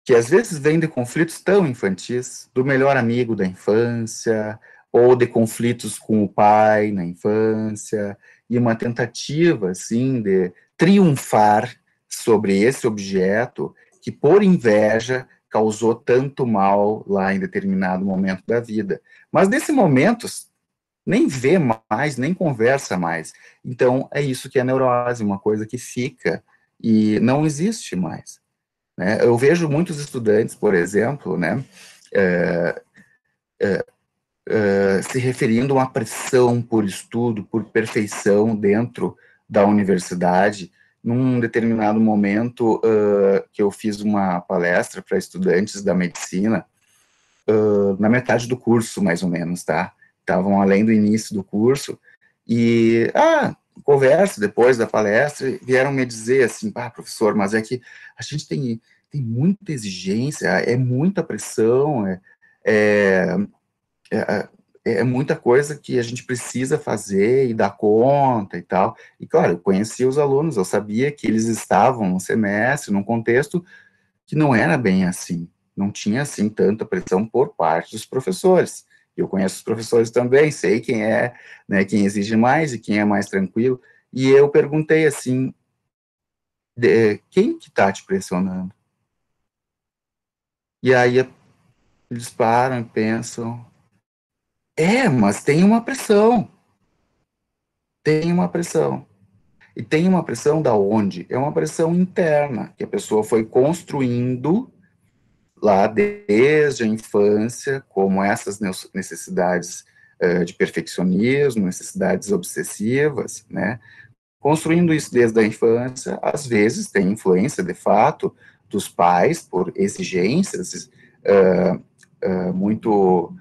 que às vezes vem de conflitos tão infantis, do melhor amigo da infância, ou de conflitos com o pai na infância, e uma tentativa, assim, de triunfar sobre esse objeto que, por inveja, causou tanto mal lá em determinado momento da vida. Mas nesse momento, nem vê mais, nem conversa mais. Então, é isso que é neurose, uma coisa que fica e não existe mais. Né? Eu vejo muitos estudantes, por exemplo, né, se referindo a uma pressão por estudo, por perfeição dentro da universidade. Num determinado momento que eu fiz uma palestra para estudantes da medicina, na metade do curso, mais ou menos, tá? Estavam além do início do curso, e, conversa depois da palestra, vieram me dizer assim, professor, mas é que a gente tem muita exigência, é muita pressão, é, é, é muita coisa que a gente precisa fazer e dar conta e tal. E, claro, eu conhecia os alunos, eu sabia que eles estavam no semestre, num contexto que não era bem assim, não tinha assim tanta pressão por parte dos professores. Eu conheço os professores também, sei quem é, né, quem exige mais e quem é mais tranquilo. E eu perguntei assim, quem que está te pressionando? E aí eles param e pensam, mas tem uma pressão. E tem uma pressão da onde? É uma pressão interna, que a pessoa foi construindo lá desde a infância, como essas necessidades de perfeccionismo, necessidades obsessivas, né? Construindo isso desde a infância, às vezes tem influência, de fato, dos pais por exigências muito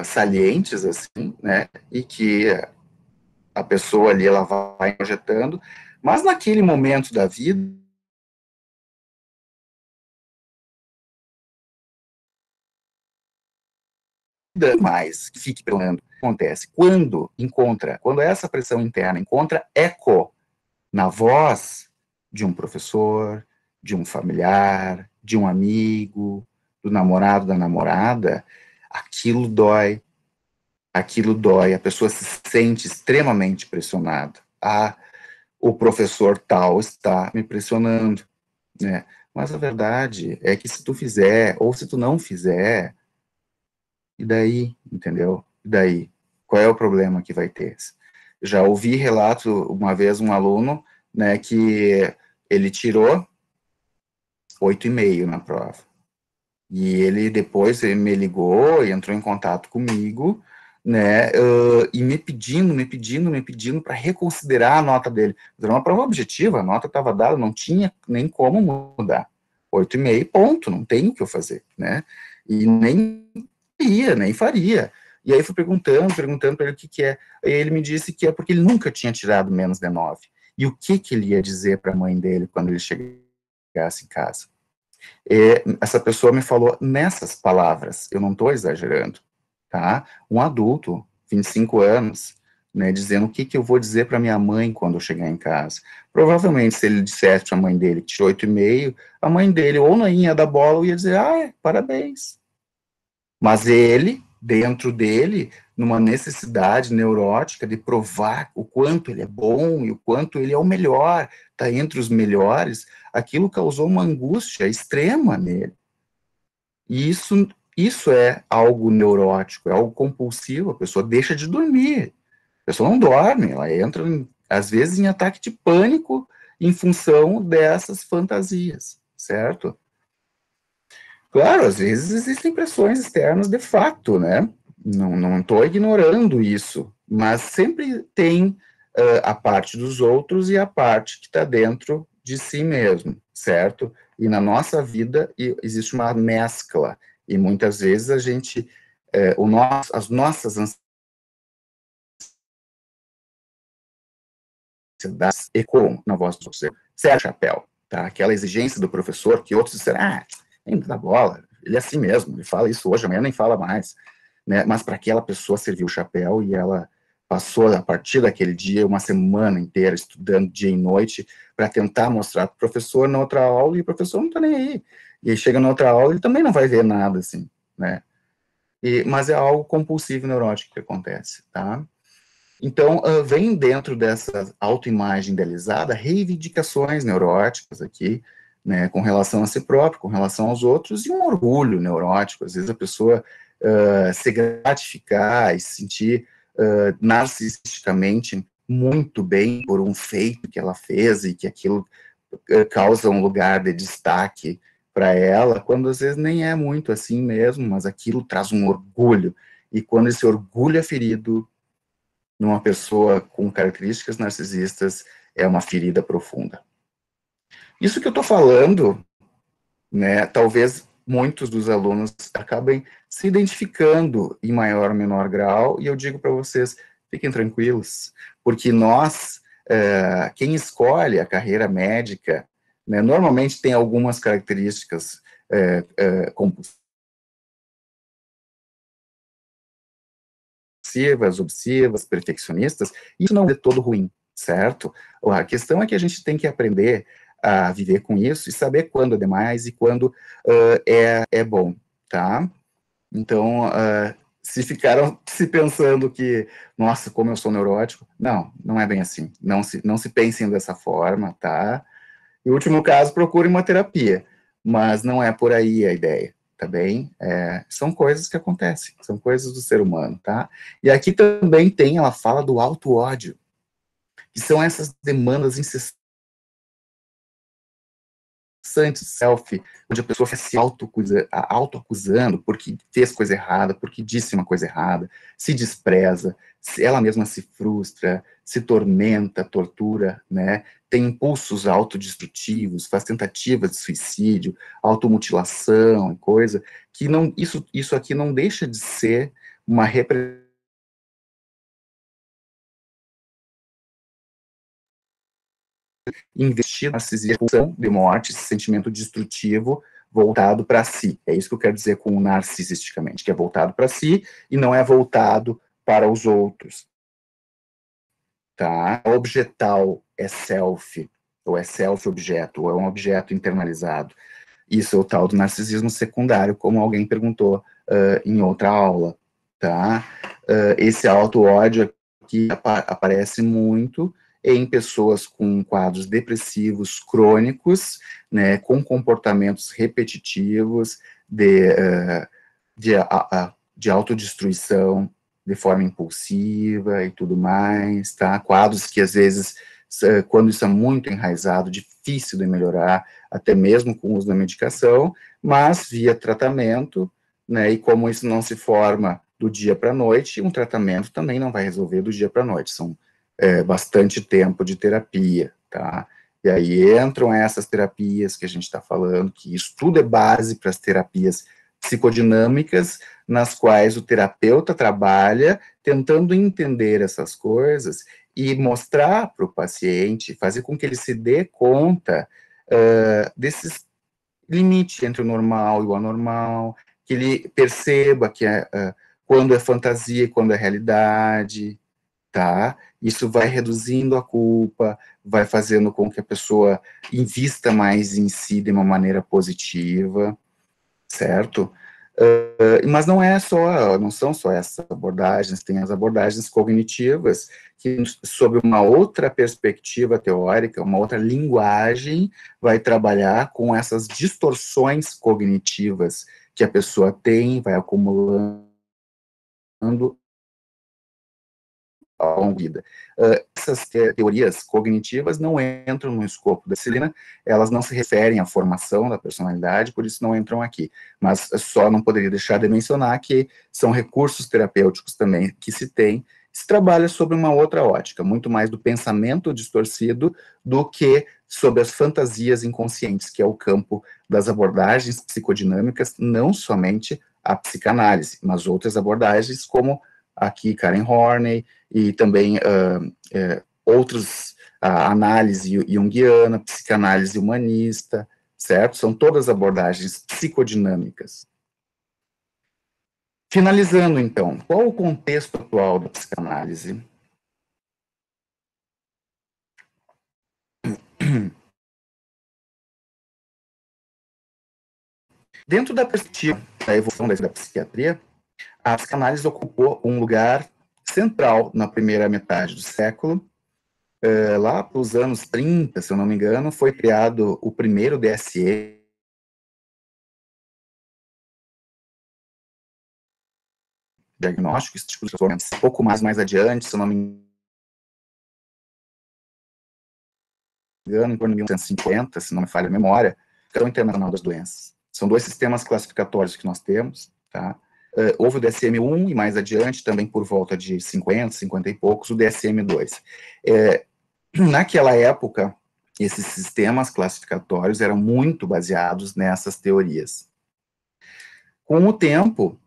salientes, assim, né? E que a pessoa ali ela vai projetando, mas naquele momento da vida mais que fique pelo acontece quando essa pressão interna encontra eco na voz de um professor, de um familiar, de um amigo, do namorado, da namorada, aquilo dói, aquilo dói, a pessoa se sente extremamente pressionada. Ah, o professor tal está me pressionando, né? Mas a verdade é que se tu fizer, ou se tu não fizer, e daí, entendeu? E daí? Qual é o problema que vai ter? Já ouvi relato, uma vez, um aluno, né, que ele tirou 8,5 na prova. E ele depois ele me ligou e entrou em contato comigo, né, e me pedindo para reconsiderar a nota dele. Era uma prova objetiva, a nota estava dada, não tinha nem como mudar. 8,5, ponto, não tem o que eu fazer, né? E nem ia, nem faria. E aí fui perguntando para ele o que que é. E ele me disse que é porque ele nunca tinha tirado menos de 9. E o que que ele ia dizer para a mãe dele quando ele chegasse em casa? Essa pessoa me falou nessas palavras, eu não estou exagerando, tá? Um adulto, 25 anos, né, dizendo o que que eu vou dizer para minha mãe quando eu chegar em casa. Provavelmente, se ele dissesse para a mãe dele que tirou 8,5, a mãe dele ou não ia dar bola ou ia dizer, parabéns. Mas ele, dentro dele, numa necessidade neurótica de provar o quanto ele é bom e o quanto ele é o melhor, está entre os melhores, aquilo causou uma angústia extrema nele. E isso é algo neurótico, é algo compulsivo, a pessoa deixa de dormir, a pessoa não dorme, ela entra, às vezes, em ataque de pânico em função dessas fantasias, certo? Claro, às vezes existem pressões externas de fato, né? Não estou ignorando isso, mas sempre tem a parte dos outros e a parte que está dentro de si mesmo, certo? E na nossa vida existe uma mescla, e muitas vezes a gente, as nossas ansiedades ecoam na voz dos outros. Sério, chapéu, tá? Aquela exigência do professor que outros disseram, nem dá bola, ele é assim mesmo, ele fala isso hoje, amanhã nem fala mais, né? Mas para aquela pessoa serviu o chapéu e ela passou, a partir daquele dia, uma semana inteira estudando dia e noite para tentar mostrar para o professor na outra aula, e o professor não está nem aí. E aí chega na outra aula, ele também não vai ver nada, assim, né? Mas é algo compulsivo e neurótico que acontece, tá? Então, vem dentro dessa autoimagem idealizada reivindicações neuróticas aqui, né, com relação a si próprio, com relação aos outros, e um orgulho neurótico. Às vezes a pessoa se gratificar e se sentir narcisisticamente muito bem por um feito que ela fez e que aquilo causa um lugar de destaque para ela, quando às vezes nem é muito assim mesmo, mas aquilo traz um orgulho. E quando esse orgulho é ferido, numa pessoa com características narcisistas, é uma ferida profunda. Isso que eu estou falando, né, talvez muitos dos alunos acabem se identificando em maior ou menor grau, e eu digo para vocês, fiquem tranquilos, porque nós, quem escolhe a carreira médica, né, normalmente tem algumas características compulsivas, obsessivas, perfeccionistas, isso não é todo ruim, certo? A questão é que a gente tem que aprender a viver com isso e saber quando é demais e quando é bom, tá? Então, se ficaram se pensando que, nossa, como eu sou neurótico, não é bem assim. Não se pensem dessa forma, tá? Em último caso, procure uma terapia, mas não é por aí a ideia, tá bem? São coisas que acontecem, são coisas do ser humano, tá? E aqui também ela fala do auto-ódio, que são essas demandas incessantes, self, onde a pessoa fica se auto-acusando porque fez coisa errada, porque disse uma coisa errada, se despreza, ela mesma se frustra, se tormenta, tortura, né? Tem impulsos autodestrutivos, faz tentativas de suicídio, automutilação, coisa, que não, isso aqui não deixa de ser uma representação investir na narcisismo de morte, esse sentimento destrutivo voltado para si. É isso que eu quero dizer com narcisisticamente, que é voltado para si e não é voltado para os outros. Tá? Objetal é self, ou é self-objeto, ou é um objeto internalizado. Isso é o tal do narcisismo secundário, como alguém perguntou em outra aula. tá? Esse auto-ódio aqui aparece muito em pessoas com quadros depressivos crônicos, né, com comportamentos repetitivos de autodestruição de forma impulsiva e tudo mais, tá? Quadros que, às vezes, quando isso é muito enraizado, difícil de melhorar, até mesmo com o uso da medicação, mas via tratamento, né, e como isso não se forma do dia para a noite, um tratamento também não vai resolver do dia para a noite, são bastante tempo de terapia, tá? E aí entram essas terapias que a gente está falando, que isso tudo é base para as terapias psicodinâmicas, nas quais o terapeuta trabalha tentando entender essas coisas e mostrar para o paciente, fazer com que ele se dê conta desses limites entre o normal e o anormal, que ele perceba que quando é fantasia e quando é realidade, tá? Isso vai reduzindo a culpa, vai fazendo com que a pessoa invista mais em si de uma maneira positiva, certo? Mas não são só essas abordagens, tem as abordagens cognitivas, que, sob uma outra perspectiva teórica, uma outra linguagem, vai trabalhar com essas distorções cognitivas que a pessoa tem, vai acumulando ao longo da vida. Essas teorias cognitivas não entram no escopo da disciplina, elas não se referem à formação da personalidade, por isso não entram aqui. Mas só não poderia deixar de mencionar que são recursos terapêuticos também que se trabalha sobre uma outra ótica, muito mais do pensamento distorcido do que sobre as fantasias inconscientes, que é o campo das abordagens psicodinâmicas, não somente a psicanálise, mas outras abordagens como aqui Karen Horney, e também outros, a análise junguiana, psicanálise humanista, certo? São todas abordagens psicodinâmicas. Finalizando, então, qual o contexto atual da psicanálise? Dentro da perspectiva da evolução da psiquiatria, a psicanálise ocupou um lugar central na primeira metade do século. Lá para os anos 30, se eu não me engano, foi criado o primeiro DSM, diagnóstico, esse tipo de tratamentos. Um pouco mais adiante, se eu não me engano, em torno de 1950, se não me falha a memória, Cartão Internacional das Doenças. São dois sistemas classificatórios que nós temos, tá? Houve o DSM-1 e mais adiante, também por volta de 50, 50 e poucos, o DSM-2. Naquela época, esses sistemas classificatórios eram muito baseados nessas teorias. Com o tempo,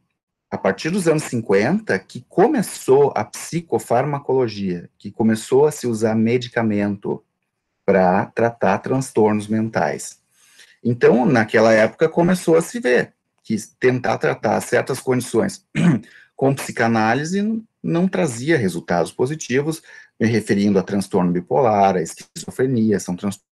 a partir dos anos 50, que começou a psicofarmacologia, que começou a se usar medicamento para tratar transtornos mentais. Então, naquela época, começou a se ver que tentar tratar certas condições com psicanálise não trazia resultados positivos, me referindo a transtorno bipolar, a esquizofrenia, são transtornos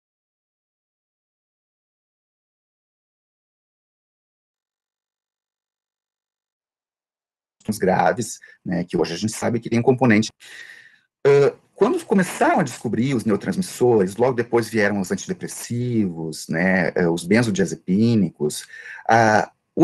graves, né, que hoje a gente sabe que tem um componente. Quando começaram a descobrir os neurotransmissores, logo depois vieram os antidepressivos, né, os benzodiazepínicos,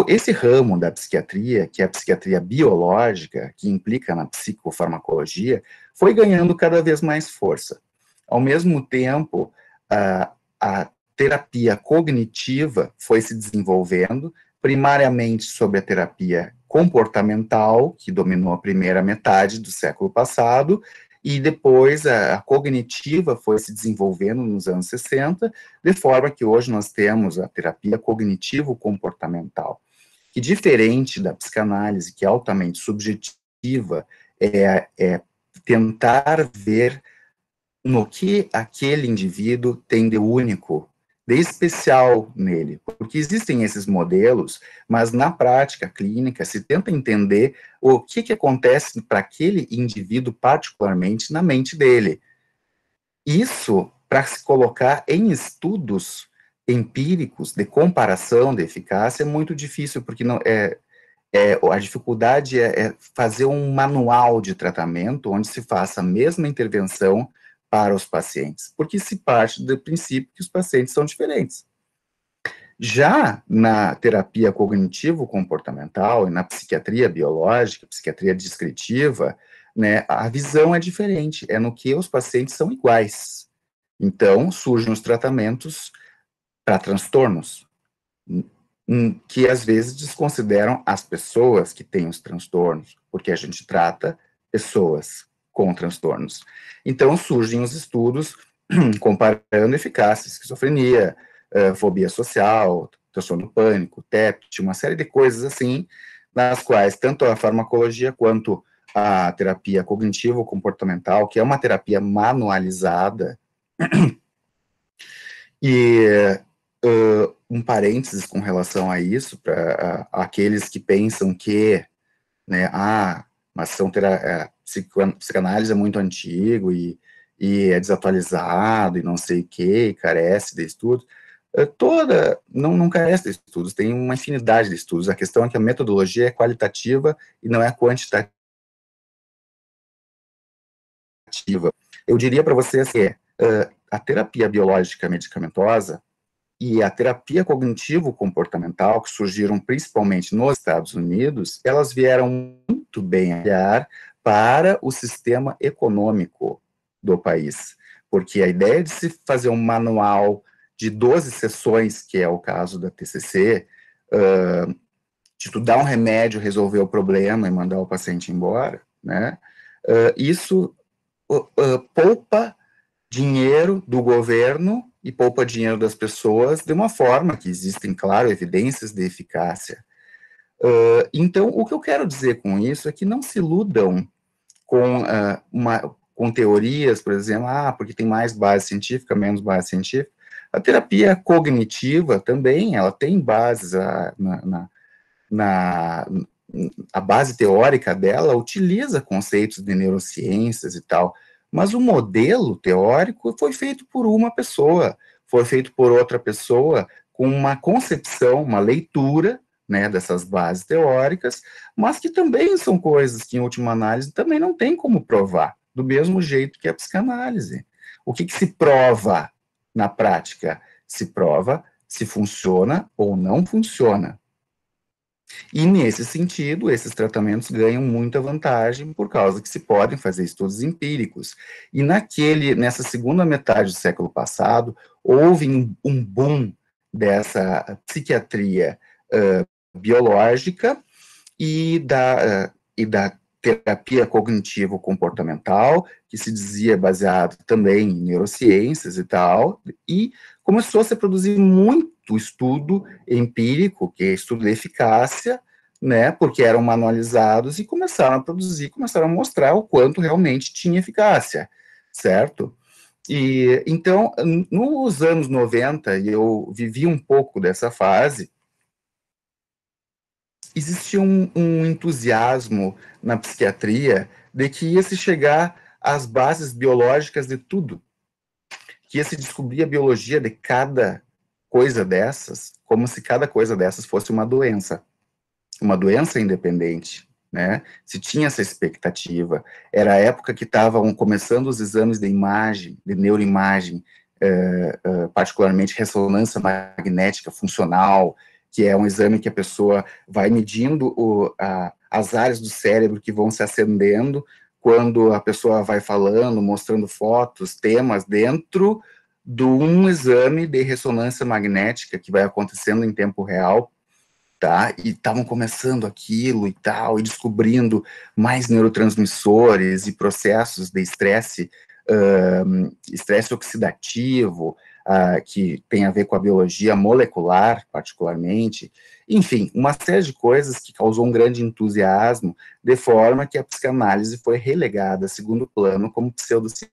esse ramo da psiquiatria, que é a psiquiatria biológica, que implica na psicofarmacologia, foi ganhando cada vez mais força. Ao mesmo tempo, a terapia cognitiva foi se desenvolvendo, primariamente sobre a terapia comportamental, que dominou a primeira metade do século passado, e depois a cognitiva foi se desenvolvendo nos anos 60, de forma que hoje nós temos a terapia cognitivo-comportamental, que, diferente da psicanálise, que é altamente subjetiva, é tentar ver no que aquele indivíduo tem de único, de especial nele, porque existem esses modelos, mas na prática clínica se tenta entender o que acontece para aquele indivíduo particularmente na mente dele. Isso, para se colocar em estudos empíricos de comparação de eficácia, é muito difícil, porque não é A dificuldade é fazer um manual de tratamento onde se faça a mesma intervenção para os pacientes, porque se parte do princípio que os pacientes são diferentes. Já na terapia cognitivo-comportamental e na psiquiatria biológica, psiquiatria descritiva, né, a visão é diferente, é no que os pacientes são iguais. Então, surgem os tratamentos para transtornos, que às vezes desconsideram as pessoas que têm os transtornos, porque a gente trata pessoas com transtornos. Então, surgem os estudos comparando eficácia, esquizofrenia, fobia social, transtorno do pânico, TEPT, uma série de coisas assim, nas quais tanto a farmacologia quanto a terapia cognitivo-comportamental, que é uma terapia manualizada, e um parênteses com relação a isso, para aqueles que pensam que, né, mas psicanálise é muito antigo e é desatualizado e não sei o que, carece de estudos. Não carece de estudos, tem uma infinidade de estudos. A questão é que a metodologia é qualitativa e não é quantitativa. Eu diria para vocês que a terapia biológica medicamentosa e a terapia cognitivo-comportamental, que surgiram principalmente nos Estados Unidos, elas vieram muito bem olhar para o sistema econômico do país, porque a ideia de se fazer um manual de 12 sessões, que é o caso da TCC, de tu dar um remédio, resolver o problema e mandar o paciente embora, né, isso poupa dinheiro do governo e poupa dinheiro das pessoas de uma forma que existem, claro, evidências de eficácia. Então, o que eu quero dizer com isso é que não se iludam com teorias, por exemplo, porque tem mais base científica, menos base científica. A terapia cognitiva também, ela tem bases, a base teórica dela utiliza conceitos de neurociências e tal, mas o modelo teórico foi feito por uma pessoa, foi feito por outra pessoa, com uma concepção, uma leitura, né, dessas bases teóricas, mas que também são coisas que, em última análise, também não tem como provar, do mesmo jeito que a psicanálise. O que se prova na prática? Se prova se funciona ou não funciona. E, nesse sentido, esses tratamentos ganham muita vantagem por causa que se podem fazer estudos empíricos. E nessa segunda metade do século passado, houve um boom dessa psiquiatria biológica e da terapia cognitivo-comportamental, que se dizia baseado também em neurociências e tal, e começou a se produzir muito estudo empírico, que é estudo de eficácia, né, porque eram manualizados e começaram a produzir, começaram a mostrar o quanto realmente tinha eficácia, certo? E então, nos anos 90, e eu vivi um pouco dessa fase, existia um entusiasmo na psiquiatria de que ia se chegar às bases biológicas de tudo, que ia se descobrir a biologia de cada coisa dessas, como se cada coisa dessas fosse uma doença independente, né? Se tinha essa expectativa. Era a época que estavam começando os exames de imagem, de neuroimagem, particularmente ressonância magnética funcional, que é um exame que a pessoa vai medindo as áreas do cérebro que vão se acendendo quando a pessoa vai falando, mostrando fotos, temas, dentro de um exame de ressonância magnética que vai acontecendo em tempo real, tá? E estavam começando aquilo e tal, e descobrindo mais neurotransmissores e processos de estresse, estresse oxidativo, que tem a ver com a biologia molecular, particularmente. Enfim, uma série de coisas que causou um grande entusiasmo, de forma que a psicanálise foi relegada a segundo plano como pseudociência.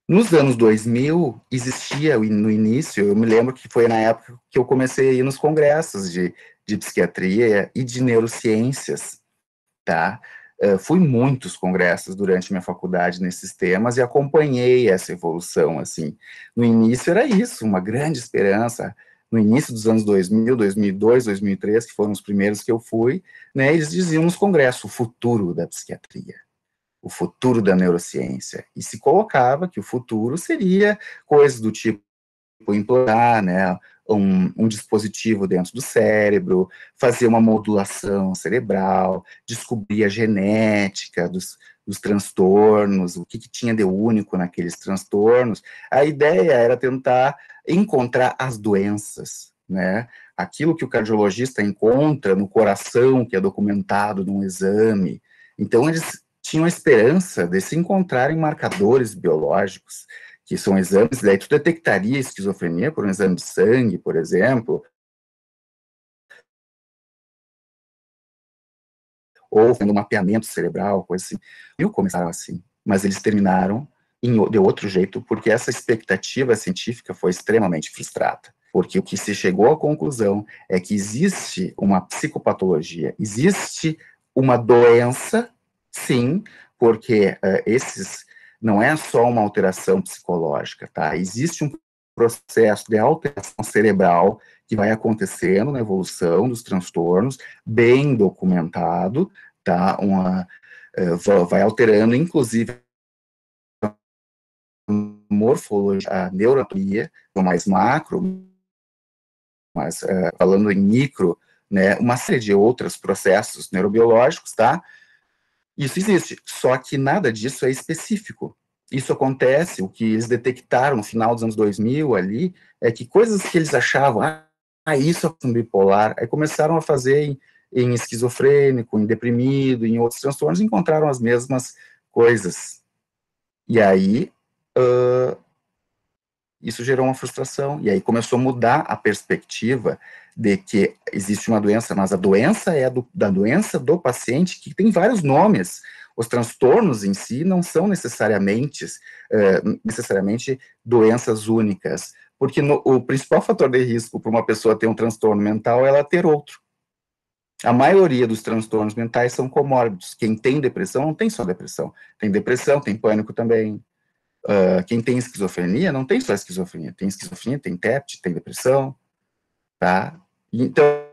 Nos anos 2000, existia no início, eu me lembro que foi na época que eu comecei a ir nos congressos de psiquiatria e de neurociências, tá? Fui em muitos congressos durante minha faculdade nesses temas e acompanhei essa evolução, assim. No início era isso, uma grande esperança, no início dos anos 2000, 2002, 2003, que foram os primeiros que eu fui, né, eles diziam nos congressos, o futuro da psiquiatria, o futuro da neurociência, e se colocava que o futuro seria coisas do tipo implantar, né, um dispositivo dentro do cérebro, fazer uma modulação cerebral, descobrir a genética dos transtornos, o que tinha de único naqueles transtornos. A ideia era tentar encontrar as doenças, né, aquilo que o cardiologista encontra no coração, que é documentado num exame. Então, eles tinham a esperança de se encontrarem marcadores biológicos, que são exames, daí tu detectaria esquizofrenia por um exame de sangue, por exemplo, ou fazendo um mapeamento cerebral, coisa assim. E começaram assim, mas eles terminaram de outro jeito, porque essa expectativa científica foi extremamente frustrada. Porque o que se chegou à conclusão é que existe uma psicopatologia, existe uma doença, sim, porque esses não é só uma alteração psicológica, tá? Existe um processo de alteração cerebral que vai acontecendo na evolução dos transtornos, bem documentado, tá? Vai alterando, inclusive, a morfologia, a neuroanatomia, mais macro, mas falando em micro, né, uma série de outros processos neurobiológicos, tá? Isso existe, só que nada disso é específico. Isso acontece, o que eles detectaram no final dos anos 2000 ali, é que coisas que eles achavam, isso é um bipolar, aí começaram a fazer em esquizofrênico, em deprimido, em outros transtornos, e encontraram as mesmas coisas. E aí, isso gerou uma frustração, e aí começou a mudar a perspectiva de que existe uma doença, mas a doença é da doença do paciente, que tem vários nomes. Os transtornos em si não são necessariamente doenças únicas, porque o principal fator de risco para uma pessoa ter um transtorno mental é ela ter outro. A maioria dos transtornos mentais são comórbidos. Quem tem depressão não tem só depressão, tem pânico também. Quem tem esquizofrenia não tem só esquizofrenia, tem TEPT, tem depressão, tá? Então,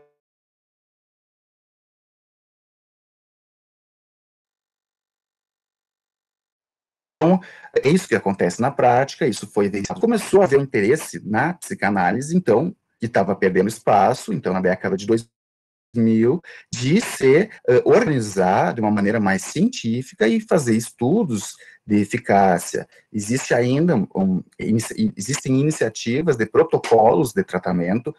é isso que acontece na prática, isso foi evidenciado. Começou a haver um interesse na psicanálise, então, que estava perdendo espaço, então, na década de 2000, de se organizar de uma maneira mais científica e fazer estudos de eficácia. Existe ainda existem iniciativas de protocolos de tratamento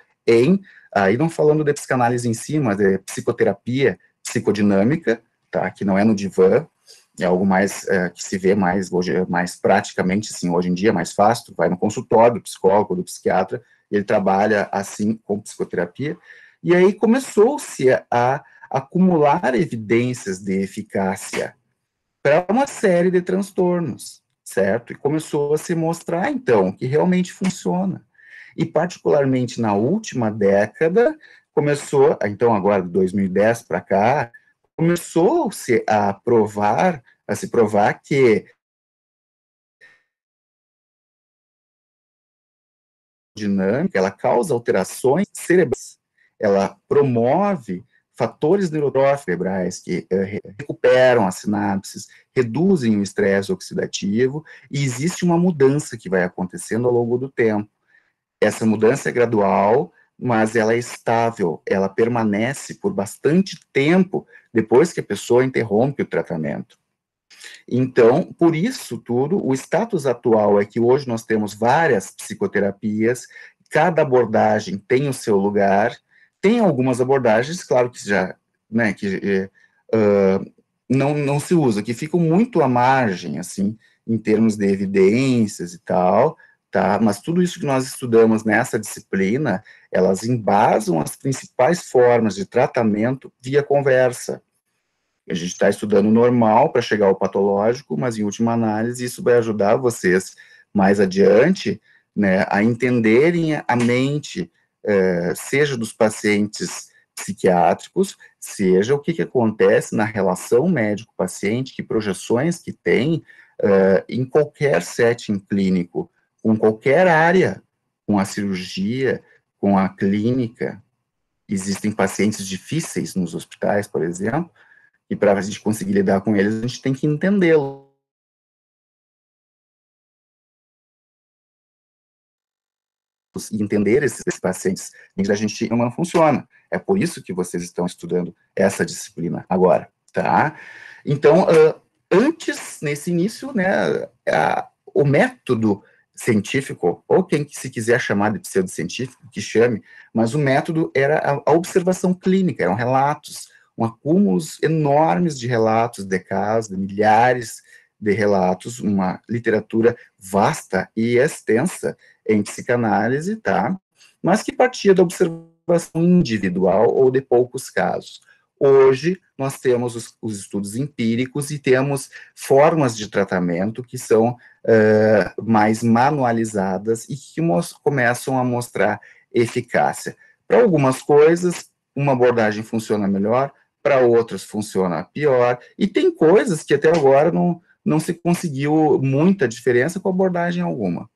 aí não falando de psicanálise em si, mas de psicoterapia psicodinâmica, tá, que não é no divã, é algo mais que se vê mais hoje, mais praticamente, assim, hoje em dia, mais fácil, tu vai no consultório do psicólogo, do psiquiatra, ele trabalha assim com psicoterapia, e aí começou-se a acumular evidências de eficácia para uma série de transtornos, certo? E começou a se mostrar, então, que realmente funciona. E, particularmente na última década, começou, então, agora de 2010 para cá, começou-se a se provar que dinâmica, ela causa alterações cerebrais, ela promove fatores neurotróficos cerebrais que recuperam as sinapses, reduzem o estresse oxidativo, e existe uma mudança que vai acontecendo ao longo do tempo. Essa mudança é gradual, mas ela é estável, ela permanece por bastante tempo depois que a pessoa interrompe o tratamento. Então, por isso tudo, o status atual é que hoje nós temos várias psicoterapias, cada abordagem tem o seu lugar, tem algumas abordagens, claro que já, né, que não se usa, que ficam muito à margem, assim, em termos de evidências e tal, tá? Mas tudo isso que nós estudamos nessa disciplina, elas embasam as principais formas de tratamento via conversa. A gente está estudando o normal para chegar ao patológico, mas em última análise isso vai ajudar vocês mais adiante, né, a entenderem a mente, seja dos pacientes psiquiátricos, seja o que acontece na relação médico-paciente, que projeções que tem em qualquer setting clínico, com qualquer área, com a cirurgia, com a clínica. Existem pacientes difíceis nos hospitais, por exemplo, e para a gente conseguir lidar com eles, a gente tem que entendê-los. E entender esses pacientes, a gente não funciona. É por isso que vocês estão estudando essa disciplina agora, tá? Então, antes, nesse início, né, o método científico, ou quem se quiser chamar de pseudocientífico, que chame, mas o método era a observação clínica, eram relatos, um acúmulos enormes de relatos, de casos, de milhares de relatos, uma literatura vasta e extensa em psicanálise, tá? Mas que partia da observação individual ou de poucos casos. Hoje, nós temos os estudos empíricos e temos formas de tratamento que são mais manualizadas e que começam a mostrar eficácia. Para algumas coisas, uma abordagem funciona melhor, para outras funciona pior, e tem coisas que até agora não se conseguiu muita diferença com abordagem alguma,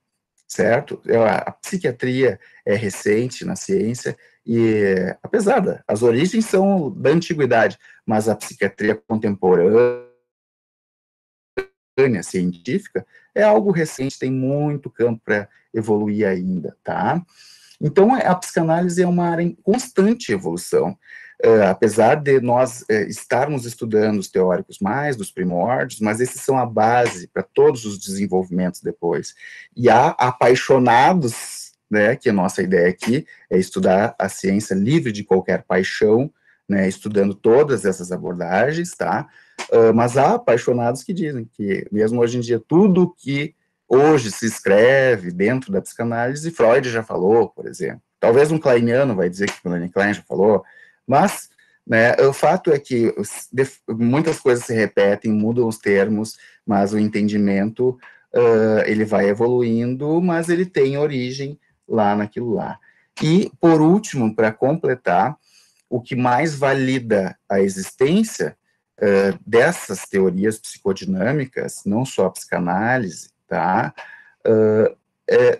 certo? A psiquiatria é recente na ciência, e apesar as origens são da antiguidade, mas a psiquiatria contemporânea, científica, é algo recente, tem muito campo para evoluir ainda, tá? Então, a psicanálise é uma área em constante evolução. Apesar de nós estarmos estudando os teóricos mais dos primórdios, mas esses são a base para todos os desenvolvimentos depois. E há apaixonados, né, que a nossa ideia aqui é estudar a ciência livre de qualquer paixão, né, estudando todas essas abordagens, tá? Mas há apaixonados que dizem que, mesmo hoje em dia, tudo que hoje se escreve dentro da psicanálise, Freud já falou, por exemplo. Talvez um kleiniano vai dizer que Melanie Klein já falou, mas, né, o fato é que muitas coisas se repetem, mudam os termos, mas o entendimento, ele vai evoluindo, mas ele tem origem lá naquilo lá. E, por último, para completar, o que mais valida a existência dessas teorias psicodinâmicas, não só a psicanálise, tá?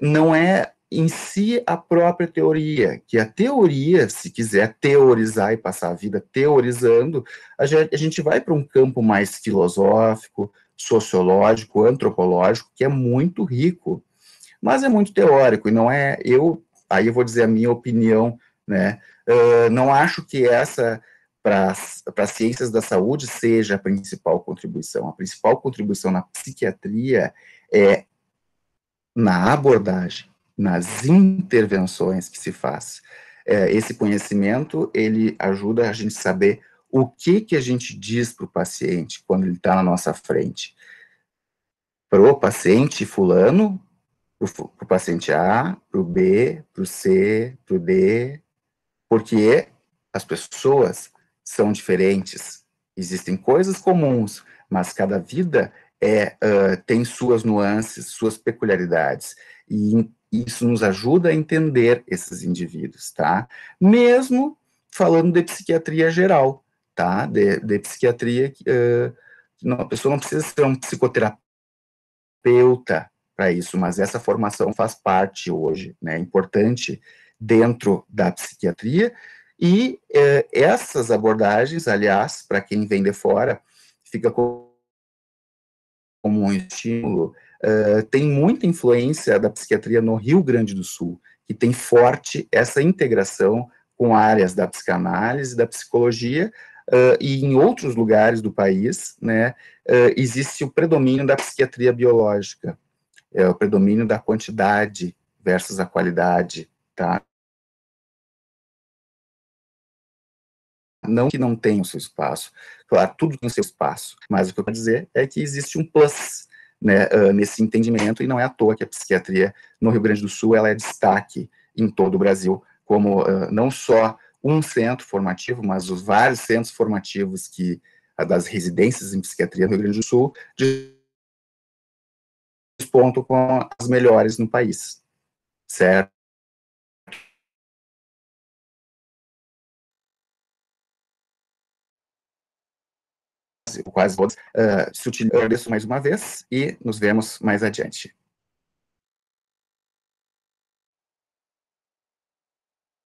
Não é em si a própria teoria, que a teoria, se quiser teorizar e passar a vida teorizando, a gente vai para um campo mais filosófico, sociológico, antropológico, que é muito rico, mas é muito teórico, e não é, aí eu vou dizer a minha opinião, né, não acho que essa, para as ciências da saúde, seja a principal contribuição. A principal contribuição na psiquiatria é na abordagem, nas intervenções que se faz. Esse conhecimento, ele ajuda a gente saber o que a gente diz para o paciente quando ele está na nossa frente. Para o paciente fulano, para o paciente A, para o B, para o C, para o D, porque as pessoas são diferentes, existem coisas comuns, mas cada vida tem suas nuances, suas peculiaridades, e isso nos ajuda a entender esses indivíduos, tá? Mesmo falando de psiquiatria geral, tá? De psiquiatria, a pessoa não precisa ser um psicoterapeuta para isso, mas essa formação faz parte hoje, né, importante dentro da psiquiatria, e essas abordagens, aliás, para quem vem de fora, fica como um estímulo, tem muita influência da psiquiatria no Rio Grande do Sul, que tem forte essa integração com áreas da psicanálise, da psicologia, e em outros lugares do país, né, existe o predomínio da psiquiatria biológica, o predomínio da quantidade versus a qualidade, tá? Não que não tenha o seu espaço, claro, tudo tem o seu espaço, mas o que eu quero dizer é que existe um plus, né, nesse entendimento, e não é à toa que a psiquiatria no Rio Grande do Sul ela é destaque em todo o Brasil, como não só um centro formativo, mas os vários centros formativos das residências em psiquiatria no Rio Grande do Sul despontam com as melhores no país, certo? Quase todas, se utiliza. Eu agradeço mais uma vez e nos vemos mais adiante.